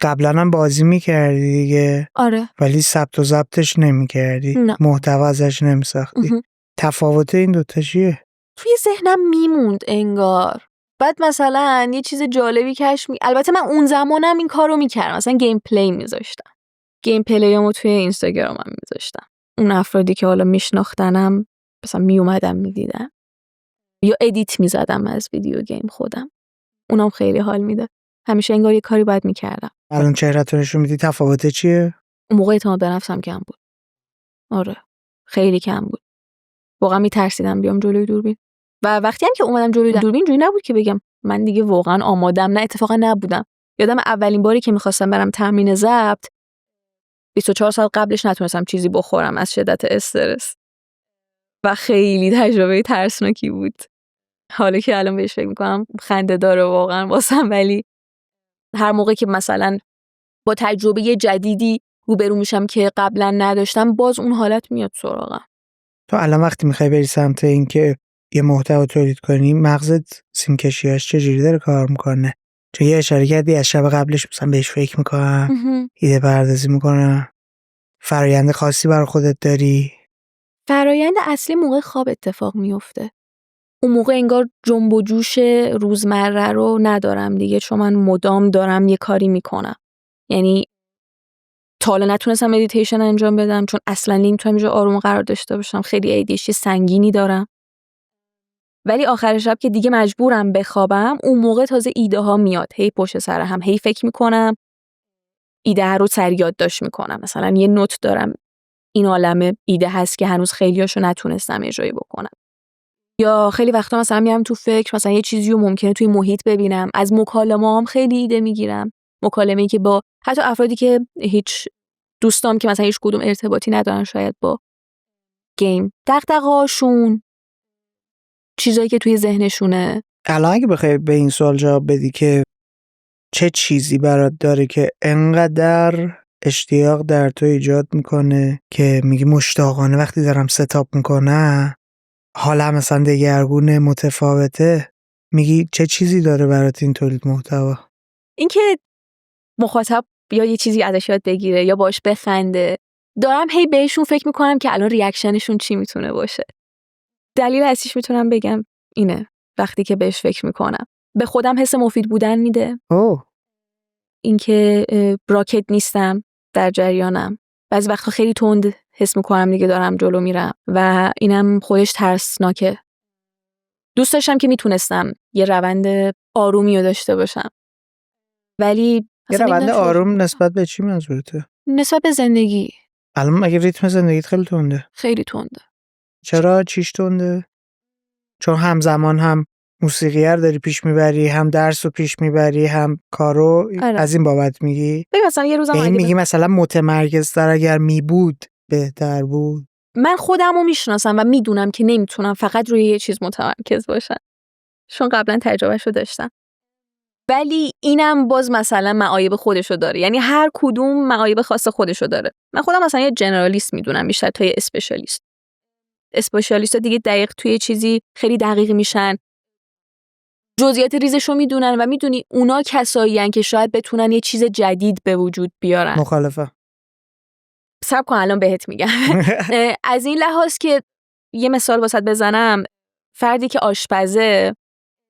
قبلا هم بازی میکردی دیگه. آره. ولی ثبت و ضبطش نمیکردی. نه. محتوا ازش نمیساختی. تفاوت این دوتا چیه؟ توی ذهنم میموند انگار. بعد مثلا یه چیز جالبی البته من اون زمانم این کارو میکردم، مثلا گیم پلی میذاشتم. گیم پلیامو توی اینستاگرامم میذاشتم. اون افرادی که حالا میشناختنم مثلا میومدم میدیدم. یا ادیت میزدم از ویدیو گیم خودم. اونم خیلی حال میده. همیشه انگار یه کاری باید میکردم. الان چهره‌تو نشون میدی، تفاوت چیه؟ اون موقع اعتماد به نفسم کم بود. آره. خیلی کم بود. واقعا میترسیدم بیام جلوی دوربین. و وقتی هم که اومدم جلوی دوربین جوری نبود که بگم من دیگه واقعا آمادم، نه اتفاقا نبودم. یادم اولین باری که میخواستم برم تمرین ضبط 24 ساعت قبلش نتونستم چیزی بخورم از شدت استرس. و خیلی تجربه ترسناکی بود. حالا که الان بهش فکر میکنم خنده داره واقعا واسم، ولی هر موقع که مثلا با تجربه جدیدی روبرو میشم که قبلا نداشتم، باز اون حالت میاد سراغم. تو الان وقتی میخوای بری سمت این که یه محتوا تولید کنی، مغزت سیمکشیاش چجوری داره کار میکنه؟ چون یه اشاره کردی از شب قبلش مثلا بهش فکر میکنم، ایده پردازی میکنم. فرایند خاصی برای خودت داری؟ فرایند اصلی موقع خواب اتفاق میفته. اون موقع انگار جنب و جوش روزمره رو ندارم دیگه، چون من مدام دارم یه کاری میکنم. یعنی تا حالا نتونستم مدیتیشن انجام بدم چون اصلا نمیتونم اینجا آروم قرار داشته باشم. خیلی ADHD سنگینی دارم. ولی آخر شب که دیگه مجبورم بخوابم، اون موقع تازه ایده ها میاد. هی پشت سر هم هی فکر میکنم، ایده رو سریع یادداشت میکنم. مثلا یه نوت دارم، این عالمه ایده هست که هنوز خیلیاشو نتونستم اجرایی بکنم. یا خیلی وقتا مثلا میرم تو فکر، مثلا یه چیزی رو ممکنه توی محیط ببینم. از مکالمه‌ام خیلی ایده میگیرم. مکالمه‌ای که با حتی افرادی که هیچ دوستام که مثلا هیچ کدوم ارتباطی ندارن شاید با گیم، دغدغه‌هاشون، چیزایی که توی ذهنشونه. الان اگه بخوای به این سوال جواب بدی که چه چیزی برات داره که انقدر اشتیاق در تو ایجاد میکنه که میگی مشتاقانه وقتی دارم ستاپ میکنم حالا مثلا دگرگونه، متفاوته، میگی چه چیزی داره برات این تولید محتوا؟ اینکه مخاطب یا یه چیزی ازش یاد بگیره یا باش بخنده. دارم هی بهشون فکر میکنم که الان ریاکشنشون چی میتونه باشه. دلیل اصلیش میتونم بگم اینه. وقتی که بهش فکر میکنم به خودم حس مفید بودن میده. اینکه راکت نیستم، در جریانم. بعضی وقتا خیلی تند حس میکنم دیگه دارم جلو میرم و اینم خودش ترسناکه. دوست داشتم که میتونستم یه روند آرومی رو داشته باشم. ولی یه روند آروم نسبت به چی منظورته؟ نسبت به زندگی. الان مگه ریتم زندگیت خیلی تنده؟ خیلی تنده. چرا؟ چیش تنده؟ چون همزمان هم موسیقی رو داری پیش میبری، هم درس رو پیش میبری، هم کارو. آره. از این بابت میگی؟ ببین مثلا یه روزم این میگی مثلا متمرکزتر اگر میبود بهتر بود؟ من خودم رو میشناسم و میدونم که نمیتونم فقط روی یه چیز متمرکز باشم، چون قبلا تجربهش رو داشتم. ولی اینم باز مثلا معایب خودشو داره، یعنی هر کدوم معایب خاص خودشو داره. من خودم مثلا یه جنرالیست میدونم بیشتر تا یه اسپشیالیست. اسپشیالیست دیگه دقیق توی چیزی خیلی دقیق میشن، جزئیات ریزشو میدونن و میدونی اونا کسایی ان که شاید بتونن یه چیز جدید به وجود بیارن. مخالفه. صبر کن الان بهت میگم. از این لحاظ که یه مثال واسط بزنم، فردی که آشپزه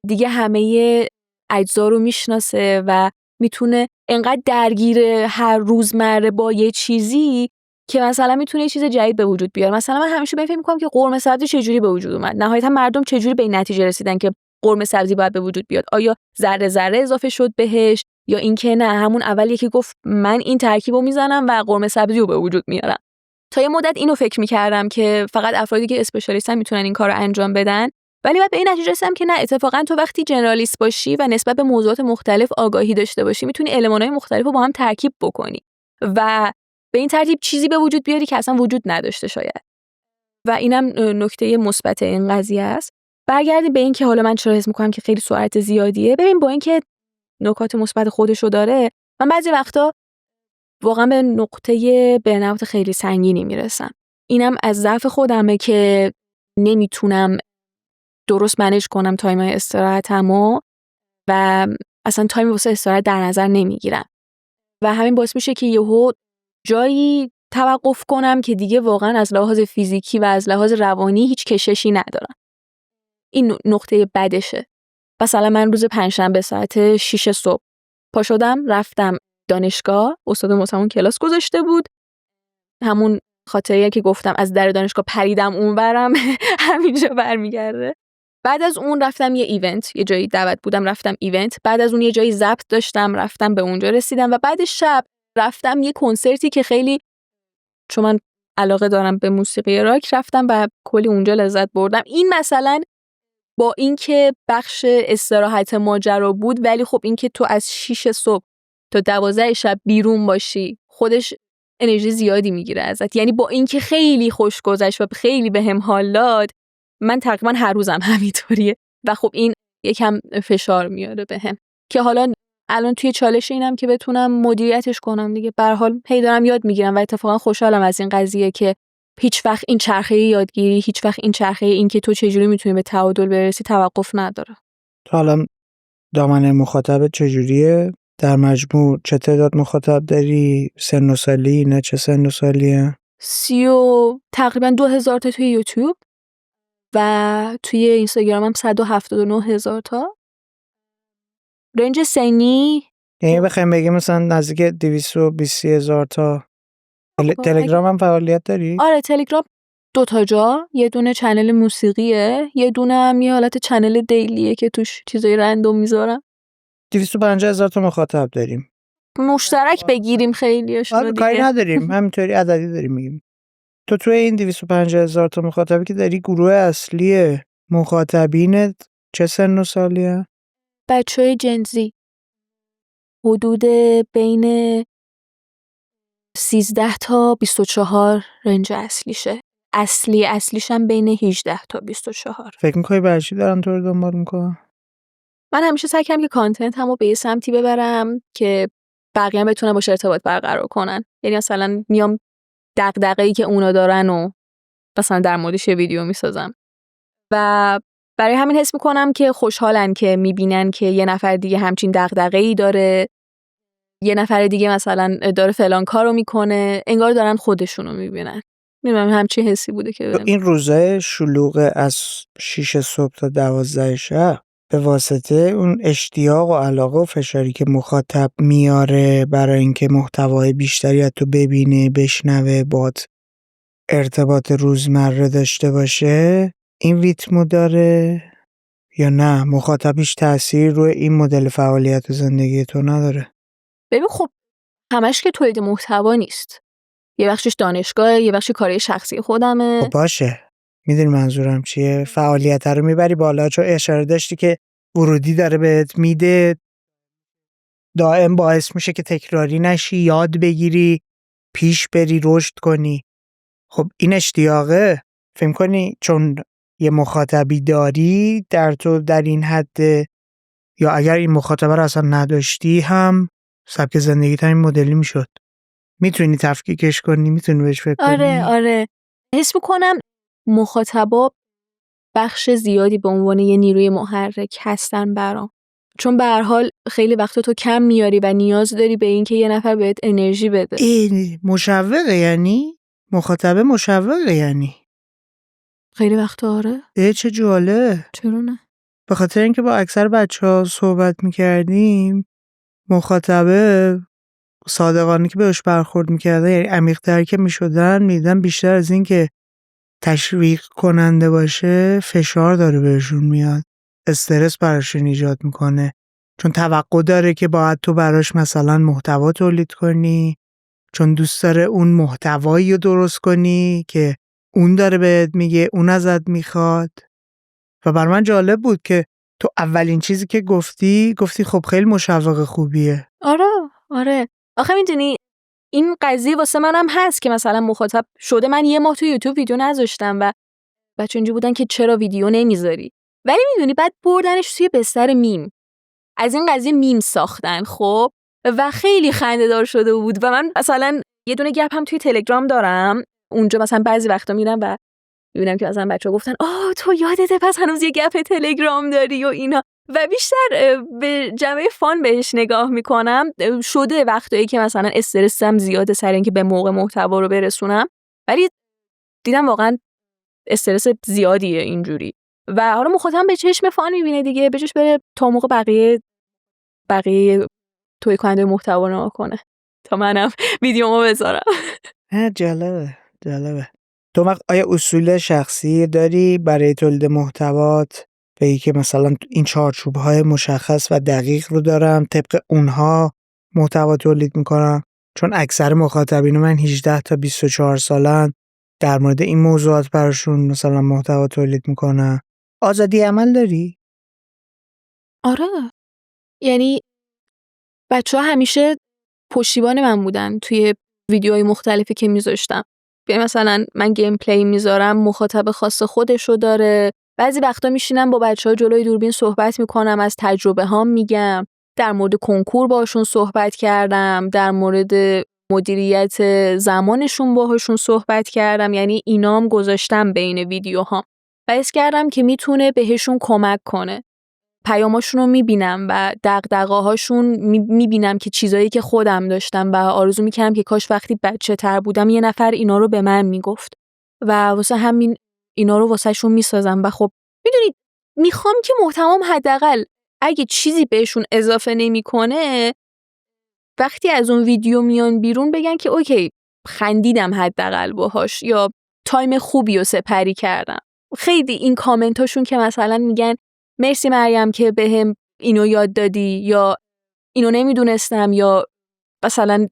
دیگه همه اجزا رو میشناسه و میتونه انقدر درگیر هر روزمره با یه چیزی که مثلا میتونه یه چیز جدید به وجود بیاره. مثلا من همیشه فکر می‌کنم که قرمه سبزی چجوری به وجود اومد، نهایتا مردم چجوری به این نتیجه رسیدن که قرمه سبزی باید به وجود بیاد. آیا ذره ذره اضافه شد بهش، یا اینکه نه همون اول یکی گفت من این ترکیبو میزنم و قرمه سبزی رو به وجود میارم. تا یه مدت اینو فکر می‌کردم که فقط افرادی که اسپشیالیستن میتونن این کارو انجام بدن، ولی بعد به این نتیجه رسیدم که نه، اتفاقا تو وقتی جنرالیست باشی و نسبت به موضوعات مختلف آگاهی داشته باشی میتونی المان‌های مختلف رو با هم ترکیب بکنی و به این ترتیب چیزی به وجود بیاری که اصلا وجود نداشته شاید. و اینم نکته مثبت این قضیه است. برگردیم به این که حالا من چرا حس می‌کنم که خیلی سرعت زیادیه. ببین با اینکه نکات مثبت خودشو داره، من بعضی وقتا واقعا به نقطه برن‌اوت خیلی سنگینی میرسم. اینم از ضعف خودمه که نمیتونم درست منیج کنم تایم‌های استراحتمو و اصلا تایم واسه استراحت در نظر نمیگیرم و همین باعث میشه که یهو جایی توقف کنم که دیگه واقعا از لحاظ فیزیکی و از لحاظ روانی هیچ کششی ندارم. این نقطه بدشه. مثلا من روز پنجشنبه ساعت 6 صبح پا شدم رفتم دانشگاه، استاد واسمون کلاس گذاشته بود، همون خاطریه که گفتم از در دانشگاه پریدم اونورم همینجا برمیگرده. بعد از اون رفتم یه ایونت، یه جایی دعوت بودم رفتم ایونت، بعد از اون یه جایی ضبط داشتم رفتم به اونجا رسیدم و بعد شب رفتم یه کنسرتی که خیلی، چون من علاقه دارم به موسیقی راک، رفتم و کلی اونجا لذت بردم. این مثلا با اینکه بخش استراحت ماجرا بود، ولی خب اینکه تو از 6 صبح تا 12 شب بیرون باشی خودش انرژی زیادی میگیره ازت. یعنی با اینکه خیلی خوش گذشت و خیلی بهم حال داد، من تقریبا هر روزم همینطوریه و خب این یکم فشار میاره بهم که حالا الان توی چالش اینم که بتونم مدیریتش کنم دیگه. به هر حال هی دارم یاد میگیرم و اتفاقا خوشحالم از این قضیه که هیچ وقت این چرخه یادگیری، هیچ وقت این چرخه این که تو چجوری میتونی به تعادل برسی توقف نداره. تو الان دامنه مخاطب چجوریه؟ در مجموع چه تعداد مخاطب داری؟ سن و سالی؟ نه چه سن و سالیه؟ تقریبا 2000 تا توی یوتیوب و توی اینستاگرام هم 179,000 تا. رنج سنی یعنی بخوایم بگیم مثلا نزدیک 220,000 تا. تلگرام هم فعالیت داری؟ آره تلگرام 2 تا جا، یه دونه چنل موسیقیه، یه دونه هم یه حالت چنل دیلیه که توش چیزای رندوم میذارم. 250,000 تا مخاطب داریم. مشترک بگیریم خیلیاشونو دیگه. کاری نداریم، همینطوری عددی داریم میگیم. تو توی این 250,000 تا مخاطبی که داری، گروه اصلی مخاطبینت چه سن و سالیه؟ بچهای جنزی حدود بین 13 تا 24 رنج اصلیشه. اصلیشم بین 18 تا 24. فکر می‌کنی برای چی دارن تو رو دنبال میکنن؟ من همیشه سعی کردم که کانتنت همو به یه سمتی ببرم که بقیه هم بتونن باشه ارتباط برقرار کنن. یعنی مثلا میام دغدغه‌ای که اونا دارن و مثلا در موردش یه ویدیو میسازم و برای همین حس میکنم که خوشحالن که میبینن که یه نفر دیگه همچین دغدغه‌ای داره، یه نفر دیگه مثلا داره فلان کارو میکنه، انگار دارن خودشونو میبینن. میدونم همچین حسی بوده که این روزای شلوغ از 6 صبح تا 12 شب به واسطه اون اشتیاق و علاقه و فشاری که مخاطب میاره برای اینکه محتوای بیشتری از تو ببینه، بشنوه، بات ارتباط روزمره داشته باشه، این ریتمو داره یا نه مخاطبیش تأثیر روی این مدل فعالیت و زندگی تو نداره؟ ببین خب همش که تولید محتوا نیست. یه بخشش دانشگاه، یه بخشی کاری شخصی خودمه. خب باشه، میدونی منظورم چیه؟ فعالیت رو میبری بالا، چون اشاره داشتی که ورودی داره بهت میده، دائم باعث میشه که تکراری نشی، یاد بگیری، پیش بری، رشد کنی. خب این اشتیاقه، فهم کنی چون یه مخاطبی داری در تو در این حد، یا اگر این مخاطبه رو اصلا نداشتی هم سبک زندگیت همین مدلی میشد. میتونی تفکیکش کنی، میتونی بهش فکر کنی. آره حس میکنم مخاطبا بخش زیادی به عنوان یه نیروی محرک هستن برام، چون به هر حال خیلی وقتا تو کم میاری و نیاز داری به این که یه نفر بهت انرژی بده. این مشوقه، یعنی مخاطبه مشوقه، یعنی خیلی وقتا آره. چه جاله. چرا نه؟ به خاطر اینکه با اکثر بچه‌ها صحبت میکردیم، مخاطبه صادقانه که بهش برخورد میکردن، یعنی عمیق‌تر که میشدن، میدن بیشتر از این که تشویق کننده باشه فشار داره بهشون میاد، استرس براشون ایجاد میکنه، چون توقع داره که باید تو براش مثلا محتوا تولید کنی، چون دوست داره اون محتوایی رو درست کنی که اون داره بهت میگه، اون ازت میخواد. و بر من جالب بود که تو اولین چیزی که گفتی خب خیلی مشوق خوبیه. آره آخه میدونی این قضیه واسه منم هست که مثلا مخاطب شده من یه ماه تو یوتیوب ویدیو نذاشتم و بچه اینجا بودن که چرا ویدیو نمیذاری، ولی میدونی بعد بردنش توی بستر میم، از این قضیه میم ساختن خب، و خیلی خنده‌دار شده بود. و من مثلا یه دونه گپ هم توی تلگرام دارم، اونجا مثلا بعضی وقتا میرم و میبینم که مثلا بچه‌ها گفتن تو یادته پس هنوز یه گپ تلگرام داری و اینا، و بیشتر به جنبه فان بهش نگاه میکنم. شده وقتایی که مثلا استرسم زیاده سر اینکه به موقع محتوا رو برسونم، ولی دیدم واقعا استرس زیادیه اینجوری، و حالا مخاطبم به چشم فان میبینه دیگه، بهش بره تا موقع بقیه توی کننده محتوا نگاه کنه تا منم ویدیومو بذارم. جالبه. تو آیا اصول شخصی داری برای تولید محتوات؟ بگی که مثلا این چارچوب‌های مشخص و دقیق رو دارم، طبق اونها محتوا تولید میکنم؟ چون اکثر مخاطبین من 18 تا 24 سالن، در مورد این موضوعات براشون مثلا محتوا تولید میکنم. آزادی عمل داری؟ آره، یعنی بچه‌ها همیشه پشتیبان من بودن توی ویدیوهای مختلفی که میذاشتم. مثلا من گیم پلی میذارم، مخاطب خاص خودشو داره. بعضی وقتا میشینم با بچه‌ها جلوی دوربین صحبت میکنم، از تجربه هام میگم، در مورد کنکور باشون صحبت کردم، در مورد مدیریت زمانشون باهاشون صحبت کردم، یعنی اینام گذاشتم بین ویدیوهام و حس کردم که میتونه بهشون کمک کنه. پیاماشون رو میبینم و دغدغه‌هاشون میبینم که چیزایی که خودم داشتم و آرزو میکردم که کاش وقتی بچه تر بودم یه نفر اینا رو به من میگفت و واسه همین اینا رو واسه شون میسازم. و خب میدونید میخوام که محتوام حداقل اگه چیزی بهشون اضافه نمیکنه وقتی از اون ویدیو میان بیرون بگن که اوکی خندیدم حداقل باهاش، یا تایم خوبی رو سپری کردم. خیلی این کامنتاشون که مثلا میگن مرسی مریم که بهم اینو یاد دادی، یا اینو نمیدونستم، یا مثلا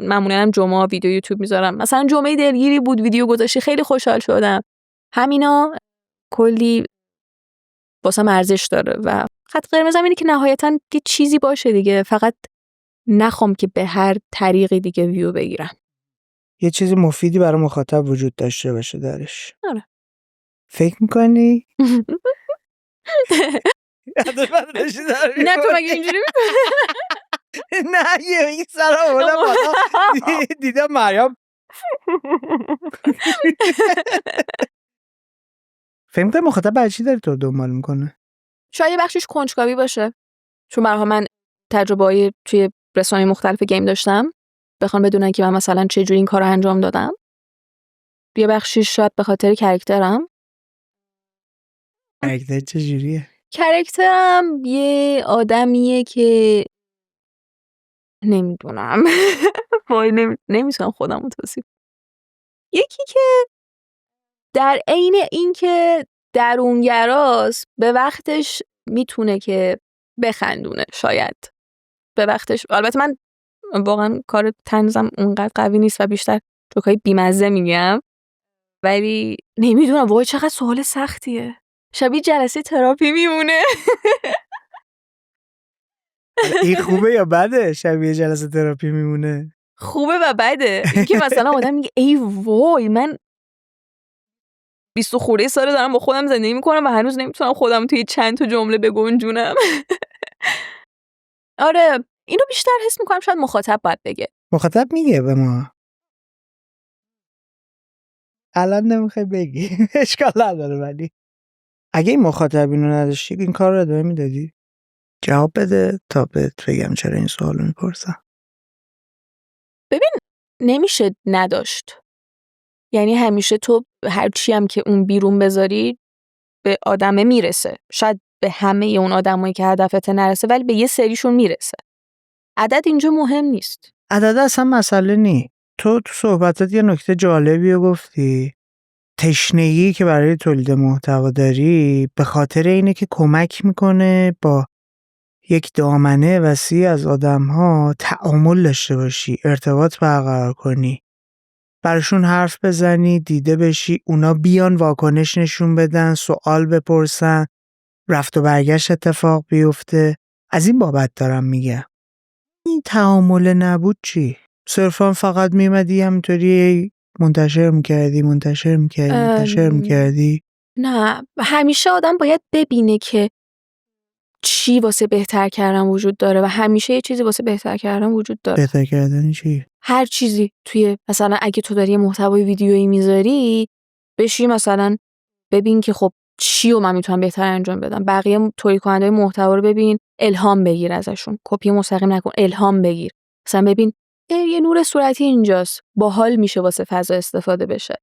معمولا هم جمعه ویدیو یوتیوب میذارم، مثلا جمعه دلگیری بود ویدیو گذاشتی خیلی خوشحال شدم، همینا کلی واسم ارزش داره. و خط قرمزم اینه که نهایتاً یه چیزی باشه دیگه، فقط نخوام که به هر طریقی دیگه ویو بگیرم. یه چیز مفیدی برای مخاطب وجود داشته باشه درش. آره. فکر میکنی؟ نه تو مگه اینجوری میکنی؟ نه یه این سر آوردم بالا دیدم مریم. فکر میکنی مخاطب برای چی داری تو دنبال میکنه؟ شاید یه بخشش کنجکاوی باشه، چون برای من تجربه‌ای توی رسانه‌های مختلف گیم داشتم، بخوام بدونن که من مثلا چه جوری این کارو انجام دادم. یه بخشش شاید به خاطر کاراکترم. کاراکتر چه جوریه؟ کاراکترم یه آدمیه که نمیدونم وای نمیتونم خودم رو توصیف. یکی که در عین این که درونگراست به وقتش میتونه که بخندونه، شاید به وقتش. البته من واقعا کار طنزم اونقدر قوی نیست و بیشتر جوکای بیمزه میگم، ولی نمیدونم وای چقدر سوال سختیه. شبیه جلسه تراپی میمونه. این خوبه یا بده شبیه جلسه تراپی میمونه؟ خوبه و بده. اینکه مثلا آدم میگه ای وای من 20 خورده سال دارم با خودم زندگی میکنم و هنوز نمیتونم خودم توی چند تا جمله بگنجونم. آره اینو بیشتر حس میکنم شاید مخاطب باید بگه. مخاطب میگه به ما الان نمیخوای بگی اشکال نداره، ولی اگه این مخاطب اینو نداشتی این کار رو ادامه میدادی؟ جواب بده تا بهت بگم چرا این سوالو میپرسم. ببین نمیشه نداشت. یعنی همیشه تو هر چی هم که اون بیرون بذاری به آدمه میرسه. شاید به همه اون آدمایی که هدفت نرسه ولی به یه سریشون میرسه. عدد اینجا مهم نیست. عدد اصلا مسئله نی. تو صحبتات یه نکته جالبی رو گفتی. تشنگی که برای تولید محتوا داری به خاطر اینه که کمک میکنه با یک دامنه وسیع از آدم‌ها تعامل داشته باشی، ارتباط برقرار کنی، براشون حرف بزنی، دیده بشی، اونا بیان واکنش نشون بدن، سوال بپرسن، رفت و برگشت اتفاق بیفته. از این بابت دارم میگم. این تعامل نبود چی؟ صرفا فقط میمدی همینطوری منتشر میکردی؟ نه همیشه آدم باید ببینه که چی واسه بهتر کردن وجود داره و همیشه یه چیزی واسه بهتر کردن وجود داره. بهتر کردن چی؟ هر چیزی توی مثلا اگه تو داری یه محتوای ویدیویی میذاری بشی مثلا ببین که خب چی رو من میتونم بهتر انجام بدم. بقیه تولید کننده محتوا رو ببین، الهام بگیر ازشون. کپی مستقیم نکن، الهام بگیر. مثلا ببین یه نور صورتی اینجاست، باحال میشه واسه فضا استفاده بشه.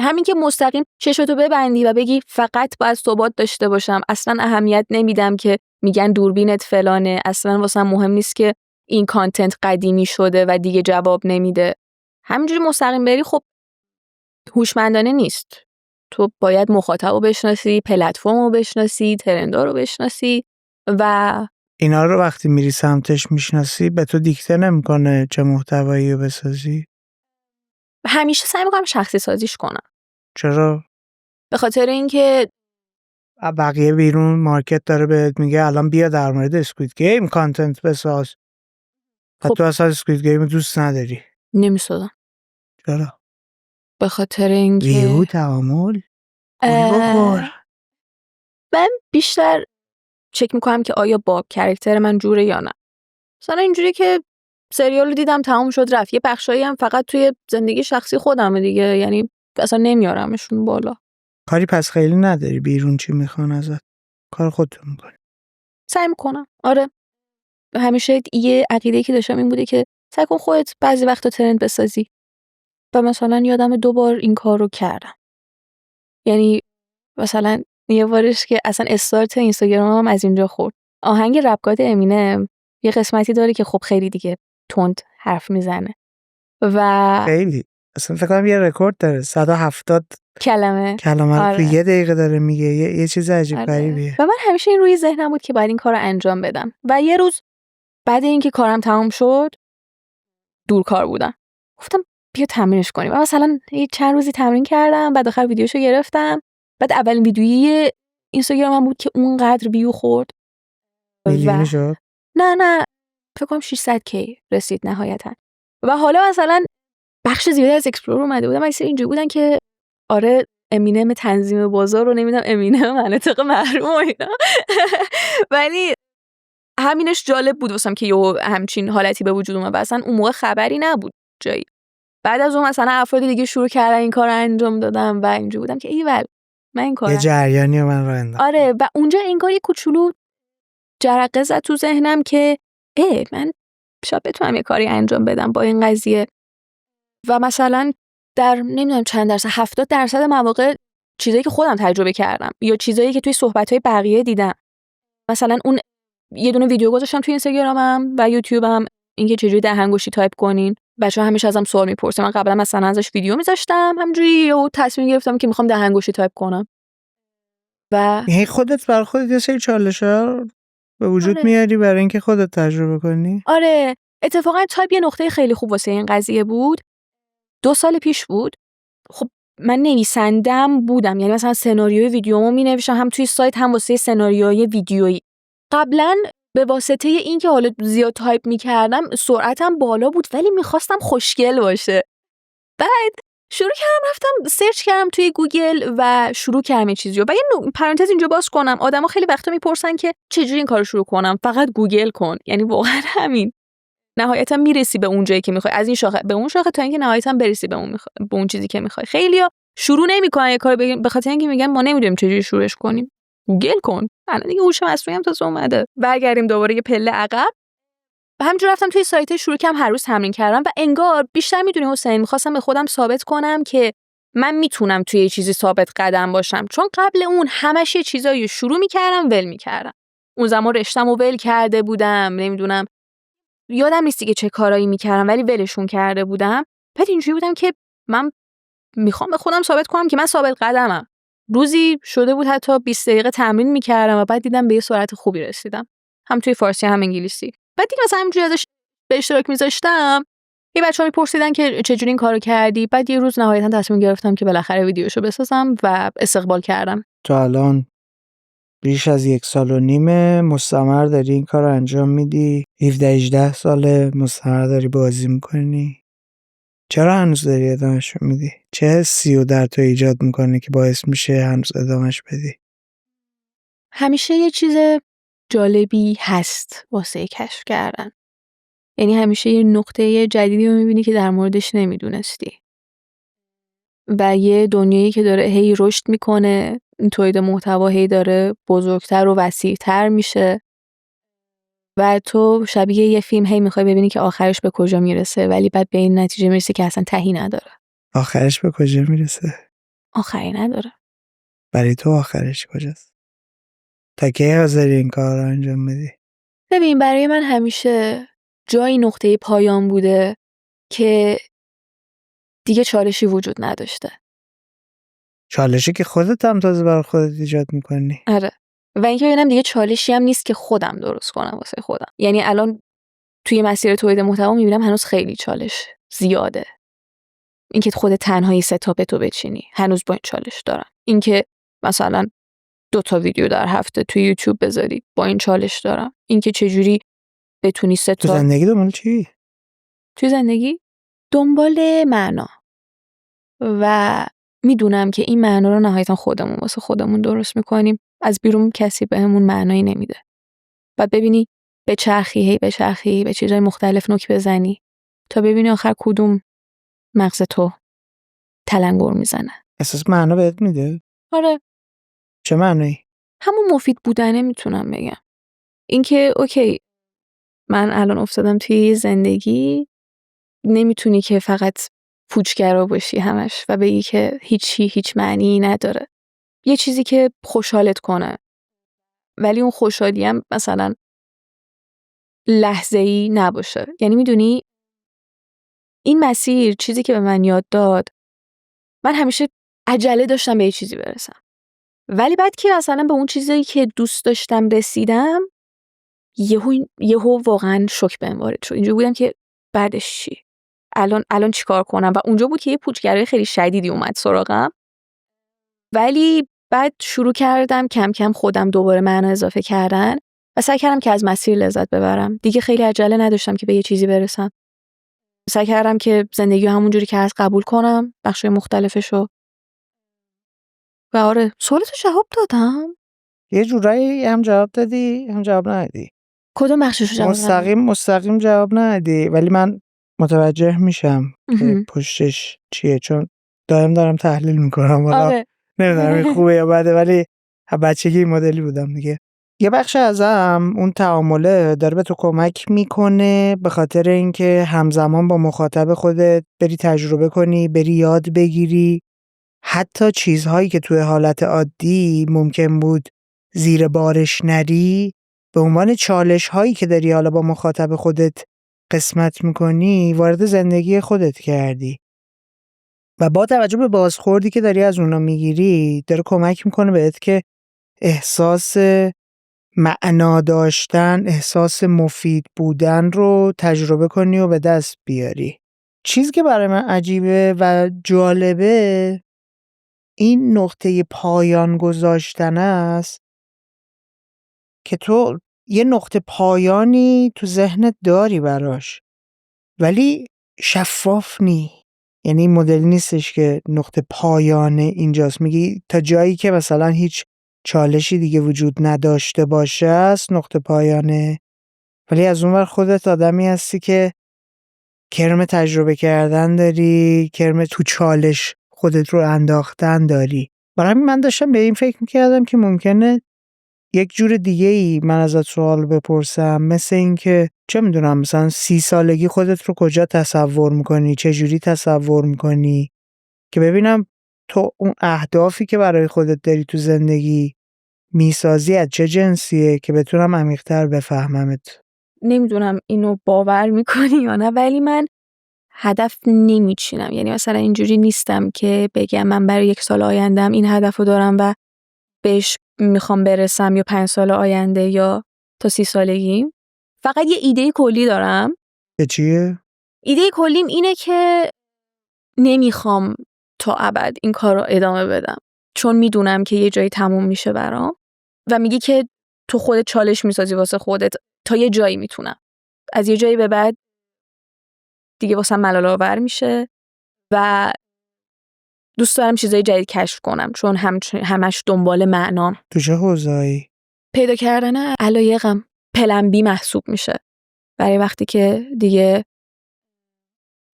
همین که مستقیم چشتو ببندی و بگی فقط باید ثبات داشته باشم، اصلا اهمیت نمیدم که میگن دوربینت فلانه، اصلا واسه مهم نیست که این کانتنت قدیمی شده و دیگه جواب نمیده. همینجوری مستقیم بری خب هوشمندانه نیست. تو باید مخاطب رو بشناسی، پلتفرم رو بشناسی، ترندا رو بشناسی و اینا رو وقتی میری سمتش میشناسی به تو دیکته نمیکنه چه محتوایی رو بسازی؟ همیشه سعی میکنم شخصی سازیش کنم. چرا؟ به خاطر اینکه بقیه بیرون مارکت داره بهت میگه الان بیا در مورد اسکوید گیم کانتنت بساز. خب تو اصلا اسکوید گیم دوست نداری. نمیسازم. چرا؟ به خاطر اینکه ویو تعامل گول بخور. من بیشتر چک میکنم که آیا با کاراکتر من جوره یا نه. مثلا اینجوری که سریال رو دیدم تمام شد رفت، یه بخشایی هم فقط توی زندگی شخصی خودمه دیگه، یعنی اصلا نمیارمشون بالا. کاری پس خیلی نداری بیرون چی میخوان ازت، کار خودتون میکنی. سعی میکنم. آره همیشه یه عقیده‌ای که داشتم این بوده که سعی کن خودت بعضی وقتا ترند بسازی و مثلا یادم 2 بار این کار رو کردم. یعنی مثلا یه بارش که اصلا استارت اینستاگرامم از اینجا خورد. آهنگ رپ گاد امینم یه قسمتی داره که خب خیلی دیگه تند حرف میزنه و خیلی اصلا فکر کنم یه رکورد داره 170 کلمه رو تو یه دقیقه داره میگه. یه چیز عجیب غریبیه. و من همیشه این روی ذهنم بود که باید این کار رو انجام بدم و یه روز بعد اینکه کارم تمام شد دورکار بودم، گفتم بیا تمرینش کنیم و مثلا چند روزی تمرین کردم. بعد آخر ویدیوشو گرفتم. بعد اولین ویدیویی اینستاگرامم بود که اونقدر ویو خورد. میلیونی شد؟ نه فکر کنم 600k رسید نهایتا. و حالا مثلا بخش زیادی از اکسپلور اومده بودم مثلا اینجوری بودن که آره امینم تنظیم بازار رو نمیدونم امینم مناطق محروم و اینا. ولی همینش جالب بود واسم که یه همچین حالتی به وجود اومد و اصلا اون موقع خبری نبود جایی. بعد از اون مثلا افراد دیگه شروع کردن این کار رو انجام دادم و اینجوری بودم که ایول من این کار یه جریانی من رو انداختم. آره و اونجا انگار یه کوچولو جرقه زد تو ذهنم که من شاید بتونم یه کاری انجام بدم با این قضیه. و مثلا در نمیدونم چند درصد 70% مواقع چیزایی که خودم تجربه کردم یا چیزایی که توی صحبت‌های بقیه دیدم، مثلا اون یه دونه ویدیو گذاشتم توی اینستاگرامم و یوتیوبم اینکه چجوری دهنگشی تایپ کنین. بچه‌ها همیشه ازم سوال می‌پرسن. من قبلا مثلا ازش ویدیو می‌ذاشتم همینجوری و تصمیم گرفتم که می‌خوام دهنگشی تایپ کنم. و یعنی خودت بر خودت یه سری چالش‌ها به وجود میاری برای اینکه خودت تجربه کنی؟ آره اتفاقا تایپ یه نقطه خیلی خوب واسه این قضیه بود. 2 سال پیش بود. خب من نویسندم بودم، یعنی مثلا سناریوی ویدیومو می‌نوشتم هم توی سایت هم واسه سناریوهای ویدیویی. قبلا به واسطه این که حالا زیاد تایپ می‌کردم سرعتم بالا بود، ولی می‌خواستم خوشگل باشه. بعد شروع کردم رفتم سرچ کردم توی گوگل و شروع کردم چیزیو. و یه پرانتز اینجا باز کنم، آدما خیلی وقتا میپرسن که چجوری این کارو شروع کنم. فقط گوگل کن، یعنی واقعا همین. نهایتا میرسی به اون جایی که میخوای، از این شاخه به اون شاخه، تا اینکه نهایتا برسی به اون چیزی که میخوای. خیلیا شروع نمیکنن یه کاری به خاطر اینکه میگن ما نمیدونیم چجوری شروعش کنیم. گوگل کن. الان دیگه هوش مصنوعی هم تازه اومده. برگردیم دوباره یه پله عقب. و همینجور رفتم توی سایت شروع کردم هر روز تمرین کردم و انگار بیشتر میدونی حسین، میخواستم به خودم ثابت کنم که من میتونم توی یه چیزی ثابت قدم باشم، چون قبل اون همش یه چیزایی شروع میکردم ول میکردم. اون زمان رشته‌مو ول کرده بودم، نمیدونم یادم نیست دیگه چه کارایی میکردم، ولی ولشون کرده بودم. بعد اینجوری بودم که من میخوام به خودم ثابت کنم که من ثابت قدمم. روزی شده بود حتی 20 دقیقه تمرین میکردم و بعد دیدم به یه سرعت خوبی رسیدم، هم توی فارسی هم انگلیسی. بعد دیگه مثلا همینجوری ازش به اشتراک میذاشتم، یه بچه‌ها میپرسیدن که چجوری این کارو کردی. بعد یه روز نهایتا تصمیم گرفتم که بالاخره ویدیوشو بسازم و استقبال کردم. تو الان بیش از 1.5 سال مستمر داری این کار رو انجام میدی، 17-18 ساله مستمر داری بازی میکنی. چرا هنوز داری ادامهش میدی؟ چه حسی رو در تو ایجاد میکنه که باعث میشه هنوز ادامهش بدی؟ همیشه یه چیز جالبی هست واسه کشف کردن. یعنی همیشه یه نقطه جدیدی رو میبینی که در موردش نمیدونستی و یه دنیایی که داره هی رشد میکنه، تولید محتوا هی داره بزرگتر و وسیع‌تر میشه و تو شبیه یه فیلم هی میخوای ببینی که آخرش به کجا میرسه، ولی بعد به این نتیجه میرسی که اصلا تهی نداره. آخرش به کجا میرسه؟ آخری نداره. برای تو آخرش کجاست؟ تا کی حاضری این کار رو انجام بدی؟ ببین برای من همیشه جایی نقطه پایان بوده که دیگه چالشی وجود نداشته. چالشی که خودت هم تازه برای خودت ایجاد میکنی. آره. و اینکه ببینم دیگه چالشی هم نیست که خودم درست کنم واسه خودم. یعنی الان توی مسیر تولید محتوا میبینم هنوز خیلی چالش زیاده. اینکه خود تنهایی ستاپ تو بچینی هنوز با این چالش دارم. اینکه مثلا 2 ویدیو در هفته توی یوتیوب بذاری با این چالش دارم. اینکه چجوری بتونی تو زندگی دنبال چی؟ توی زندگی دنبال معنا و میدونم که این معنا رو نهایتا خودمون واسه خودمون درست میکنیم. از بیرون کسی بهمون معنایی نمیده. بعد ببینی به چرخی به چیزهای مختلف نوک بزنی تا ببینی آخر کدوم مغز تو تلنگر میزنه. احساس معنا بهت میده؟ آره. چه معنی؟ همون مفید بودنه میتونم بگم. اینکه اوکی من الان افتادم توی زندگی، نمیتونی که فقط پوچگرا باشی همش و بگی که هیچ معنی نداره. یه چیزی که خوشحالت کنه، ولی اون خوشحالی هم مثلا لحظه‌ای نباشه. یعنی میدونی این مسیر چیزی که به من یاد داد، من همیشه عجله داشتم به یه چیزی برسم، ولی بعد که مثلا به اون چیزی که دوست داشتم رسیدم، یهو واقعا شوک بهم وارد شد. اینجوری بودم که بعدش چی؟ الان چیکار کنم؟ و اونجا بود که یه پوچگرایی خیلی شدیدی اومد سراغم. ولی بعد شروع کردم کم کم خودم دوباره معنا اضافه کردن و سعی کردم که از مسیر لذت ببرم. دیگه خیلی عجله نداشتم که به یه چیزی برسم. سعی کردم که زندگی همونجوری که هست قبول کنم، بخشای مختلفشو. و آره، سوالتو جواب دادم؟ یه جورایی هم جواب دادی هم جواب ندادی. کدوم بخششو جواب دادم؟ مستقیم جواب ندادی، ولی من متوجه میشم که پشتش چیه، چون دارم تحلیل میکنم. آره. نمیدونم خوبه یا بده، ولی بچگی این مدلی بودم دیگه. یه بخش ازم اون تعامله داره به تو کمک میکنه، به خاطر اینکه همزمان با مخاطب خودت بری تجربه کنی، بری یاد بگیری. حتی چیزهایی که توی حالت عادی ممکن بود زیر بارش نری، به عنوان چالش هایی که داری حالا با مخاطب خودت قسمت میکنی وارد زندگی خودت کردی و با توجه به بازخوردی که داری از اونا میگیری داره کمک میکنه بهت که احساس معنا داشتن، احساس مفید بودن رو تجربه کنی و به دست بیاری. چیزی که برای من عجیبه و جالبه این نقطه پایان گذاشتن است که تو یه نقطه پایانی تو ذهنت داری براش ولی شفاف نی. یعنی این مدل نیستش که نقطه پایان اینجاست، میگی تا جایی که مثلا هیچ چالشی دیگه وجود نداشته باشه است نقطه پایانه، ولی از اون ور خودت آدمی هستی که کرم تجربه کردن داری، کرم تو چالش خودت رو انداختن داری. برای همین من داشتم به این فکر میکردم که ممکنه یک جور دیگه ای من ازت سوال بپرسم، مثل این که چه میدونم مثلا 30 سالگی خودت رو کجا تصور میکنی، چه جوری تصور میکنی، که ببینم تو اون اهدافی که برای خودت داری تو زندگی میسازی از چه جنسیه که بتونم عمیق‌تر بفهممت. نمیدونم اینو باور میکنی یا نه، ولی من هدف نمیچینم. یعنی مثلا اینجوری نیستم که بگم من برای 1 سال آیندهم این هدف رو دارم و بهش میخوام برسم، یا 5 سال آینده یا تا 30 سالگیم. فقط یه ایده کلی دارم. به چیه؟ ایده کلیم اینه که نمیخوام تا ابد این کار رو ادامه بدم، چون میدونم که یه جایی تموم میشه برام و میگی که تو خودت چالش میسازی واسه خودت تا یه جایی میتونم، از یه جایی به بعد دیگه واسم ملال آور میشه و دوست دارم چیزای جدید کشف کنم، چون همش دنبال معنام. تو چه حوزه‌ای؟ پیدا کردن علایقم پلن بی محسوب میشه برای وقتی که دیگه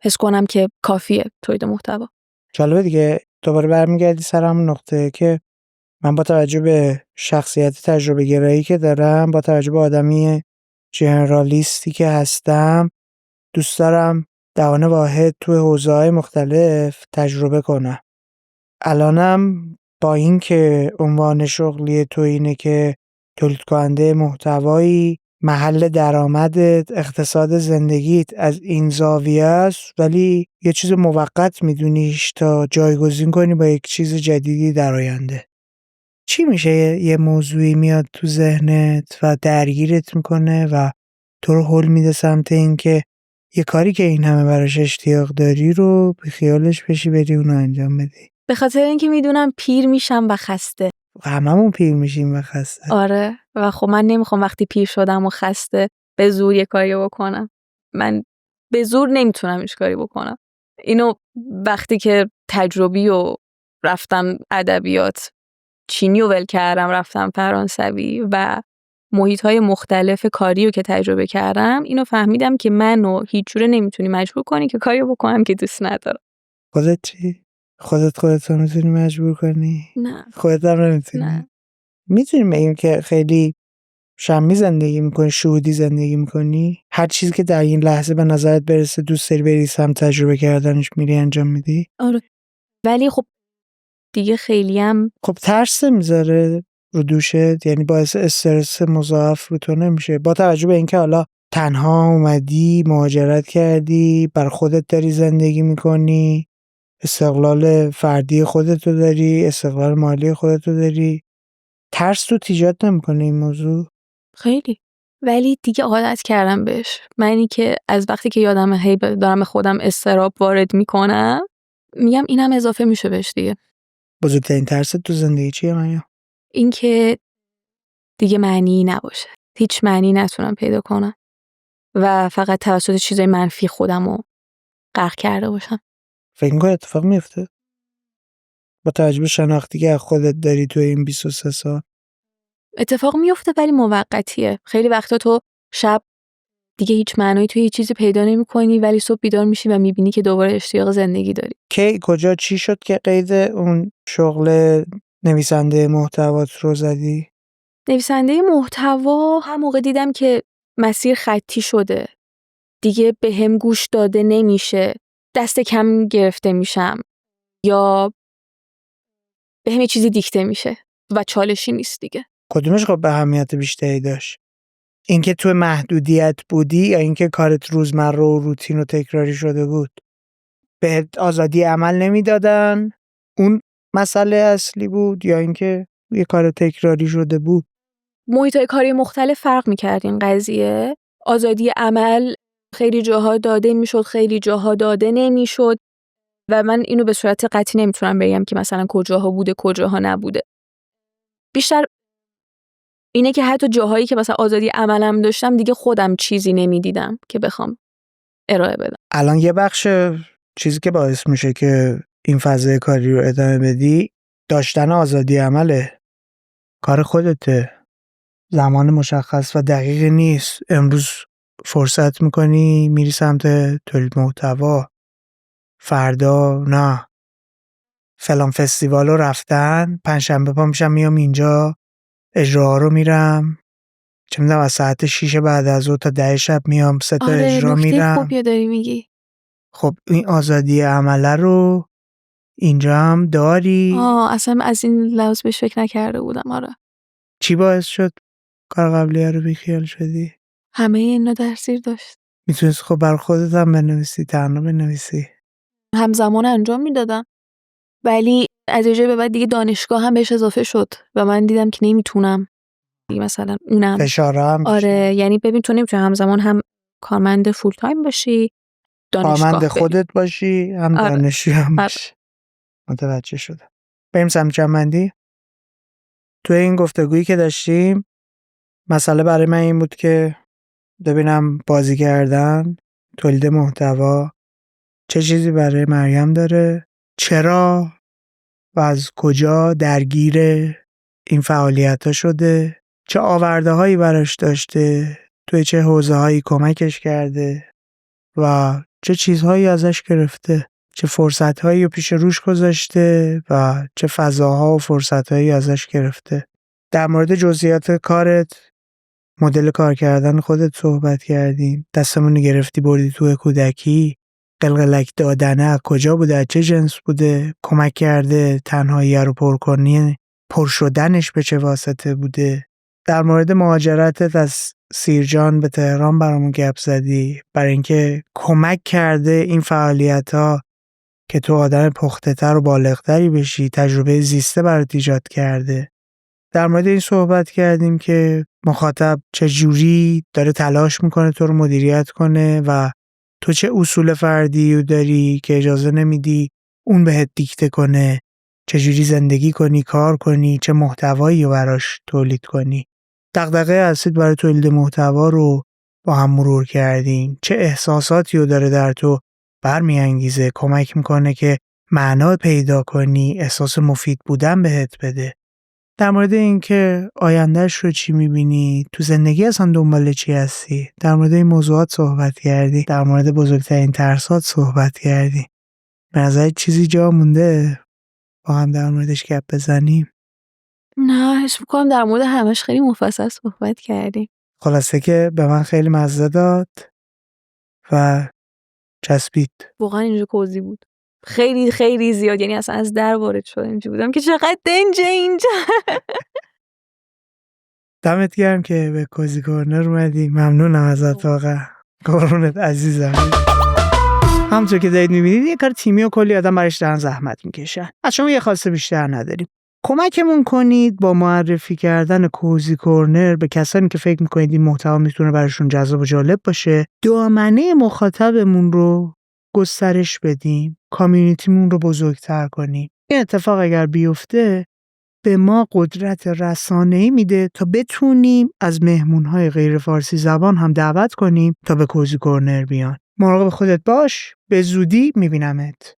حس کنم که کافیه تولید محتوا. جالبه دیگه، دوباره برمیگردی سر همون نقطه که من با توجه به شخصیت تجربه گرایی که دارم، با توجه به آدمی جنرالیستی که هستم، دوست دارم دهان واحد توی حوزه‌های مختلف تجربه کنم. الانم با این که عنوان شغلی تو اینه که تولید کننده محتوایی، محل درآمدت، اقتصاد زندگیت از این زاویه است، ولی یه چیز موقت میدونیش تا جایگزین کنی با یک چیز جدیدی در آینده. چی میشه یه موضوعی میاد تو ذهنت و درگیرت میکنه و تو رو هل میده سمت این که یه کاری که این همه براش اشتیاق داری رو بی خیالش بشی بری اونو انجام بدی؟ به خاطر اینکه میدونم پیر میشم و خسته. هممون پیر میشیم و خسته. آره، و خب من نمیخوام وقتی پیر شدم و خسته به زور یه کاری بکنم. من به زور نمیتونم هیچ کاری بکنم. اینو وقتی که تجربی و رفتم ادبیات چینی و ول کردم، رفتم فرانسوی و محیط‌های مختلف کاری رو که تجربه کردم، اینو فهمیدم که منو هیچ جوره نمیتونی مجبور کنی که کاری بکنم که دوست ندارم. خودت چی؟ خودت رو میتونی مجبور کنی؟ نه. خودت هم نمیتونی؟ نه. میتونی بگیم که خیلی شمی زندگی میکنی، شهودی زندگی میکنی، هر چیزی که در این لحظه به نظرت برسه دوست داری بری سمت تجربه کردنش میری انجام میدی؟ آره. ولی خب دیگه خیلی هم خب ترس میذاره رو دوشت، یعنی باعث استرس مضاعف رو تو نمیشه؟ با توجه به اینکه حالا تنها اومدی، مهاجرت کردی، بر خودت داری زندگی میکنی، استقلال فردی خودتو داری، استقلال مالی خودتو داری، ترس تو ایجاد نمیکنه این موضوع؟ خیلی. ولی دیگه عادت کردم بهش. منی که از وقتی که یادم هی دارم به خودم استراب وارد میکنم، میگم اینم اضافه میشه بهش دیگه. بزرگترین ترس تو زندگی چیه مریم؟ این که دیگه معنی نباشه، هیچ معنی نتونم پیدا کنم و فقط توسط چیزای منفی خودم رو غرق کرده باشم. فکر می‌کنی اتفاق میفته؟ با توجه به شناختی که از خودت داری تو این 23 سال. اتفاق میفته ولی موقتیه. خیلی وقتا تو شب دیگه هیچ معنایی توی یه چیزی پیدا نمی‌کنی، ولی صبح بیدار میشی و میبینی که دوباره اشتیاق زندگی داری. کی کجا چی شد که قید اون شغل نویسنده محتوات رو زدی؟ نویسنده محتوا هم موقع دیدم که مسیر خطی شده، دیگه به هم گوش داده نمیشه، دست کم گرفته میشم یا به هم یه چیزی دیکته میشه و چالشی نیست دیگه. کدومش خب به اهمیت بیشتری داشت؟ اینکه تو محدودیت بودی یا اینکه کارت روزمره و روتین و تکراری شده بود؟ بهت آزادی عمل نمیدادن اون مسئله اصلی بود یا اینکه یه کار تکراری شده بود؟ محیط‌های کاری مختلف فرق می‌کرد این قضیه. آزادی عمل خیلی جاها داده میشد، خیلی جاها داده نمیشد. و من اینو به صورت قطعی نمیتونم بگم که مثلا کجاها بوده کجاها نبوده. بیشتر اینه که حتی جاهایی که مثلا آزادی عملم داشتم دیگه خودم چیزی نمیدیدم که بخوام ارائه بدم. الان یه بخش چیزی که باعث میشه که این فضای کاری رو ادامه بدی داشتن آزادی عمله. کار خودته، زمان مشخص و دقیق نیست. امروز فرصت میکنی میری سمت تولید محتوا، فردا نه. فلان فستیوال رو رفتن، پنجشنبه پا میشم میام اینجا اجراها رو میرم، چه میدونم از ساعت 6 بعد از ظهر تا 10 شب میام 3 تا اجرا میرم. خوبی داری میگی. خب این آزادی عمله رو اینجا هم داری. اصلا از این لحاظ بهش فکر نکرده بودم. آره. چی باعث شد کار قبلی رو بیخیال شدی؟ همه اینا در زیر داشت. میتونست خب بر خودت هم بنویسی، تنها بنویسی. همزمان انجام میدادم، ولی از یه جایی به بعد دیگه دانشگاه هم بهش اضافه شد و من دیدم که نمیتونم مثلا اونم فشار هم آره یعنی ببین تو نمیتونی همزمان هم کارمند فول تایم باشی، دانشگاه کارمند خودت باشی، هم آره. دانشجو هم باشی. متوجه شدم. بریم سمت جنبندی. توی این گفتگویی که داشتیم مسئله برای من این بود که ببینم بازی کردن، تولید محتوا چه چیزی برای مریم داره، چرا و از کجا درگیر این فعالیت‌ها شده، چه آورده‌هایی براش داشته، توی چه حوزه‌هایی کمکش کرده و چه چیزهایی ازش گرفته، چه فرصت‌هایی رو پیش روش گذاشته و چه فضاها و فرصت‌هایی ازش گرفته. در مورد جزئیات کارت، مدل کار کردن خودت صحبت کردیم. دستمون گرفتی بردی توی کودکی، قلقلک دادنه از کجا بوده، از چه جنس بوده، کمک کرده تنهایی رو پر کنی، پر شدنش به چه واسطه بوده. در مورد مهاجرتت از سیرجان به تهران برامون گپ زدی، برای اینکه کمک کرده این فعالیت‌ها که تو آدم پخته‌تر و بالغتری بشی، تجربه زیسته برات ایجاد کرده. در مورد این صحبت کردیم که مخاطب چه جوری داره تلاش میکنه تو رو مدیریت کنه و تو چه اصول فردی داری که اجازه نمیدی اون بهت دیکته کنه، چه جوری زندگی کنی، کار کنی، چه محتوایی رو براش تولید کنی. دغدغه اصلی برای تولید محتوا رو با هم مرور کردیم. چه احساساتی رو داره در تو برمیانگیزه، کمک میکنه که معنا پیدا کنی، احساس مفید بودن بهت بده. در مورد اینکه آیندهش رو چی می‌بینی، تو زندگی اصلا دنبال چی هستی، در مورد این موضوعات صحبت کردی، در مورد بزرگترین ترسات صحبت کردی. به نظر چیزی جا مونده با هم در موردش گپ بزنیم؟ نه، حس می‌کنم در مورد همش خیلی مفصل صحبت کردیم. خلاصه که به من خیلی مزه داد و چسبید. واقعا اینجا کوزی بود. خیلی خیلی زیاد، یعنی اصلا از در وارد شدم اینجا بودم که چقدر دنجه اینجا. دمت گرم که به کوزی کورنر اومدی. ممنونم ازت واقعا. قربونت عزیزم. همونطور که دارید می‌بینید یه کار تیمی و کلی آدم براش دارن زحمت میکشن. از شما یه خواسته بیشتر نداریم. کمکمون کنید با معرفی کردن کوزی کورنر به کسانی که فکر میکنید این محتوا میتونه براشون جذاب و جالب باشه. دامنه مخاطبمون رو گسترش بدیم، کامیونیتیمون رو بزرگتر کنیم. این اتفاق اگر بیفته به ما قدرت رسانه‌ای میده تا بتونیم از مهمونهای غیر فارسی زبان هم دعوت کنیم تا به کوزی کورنر بیان. مراقب خودت باش. به زودی میبینمت.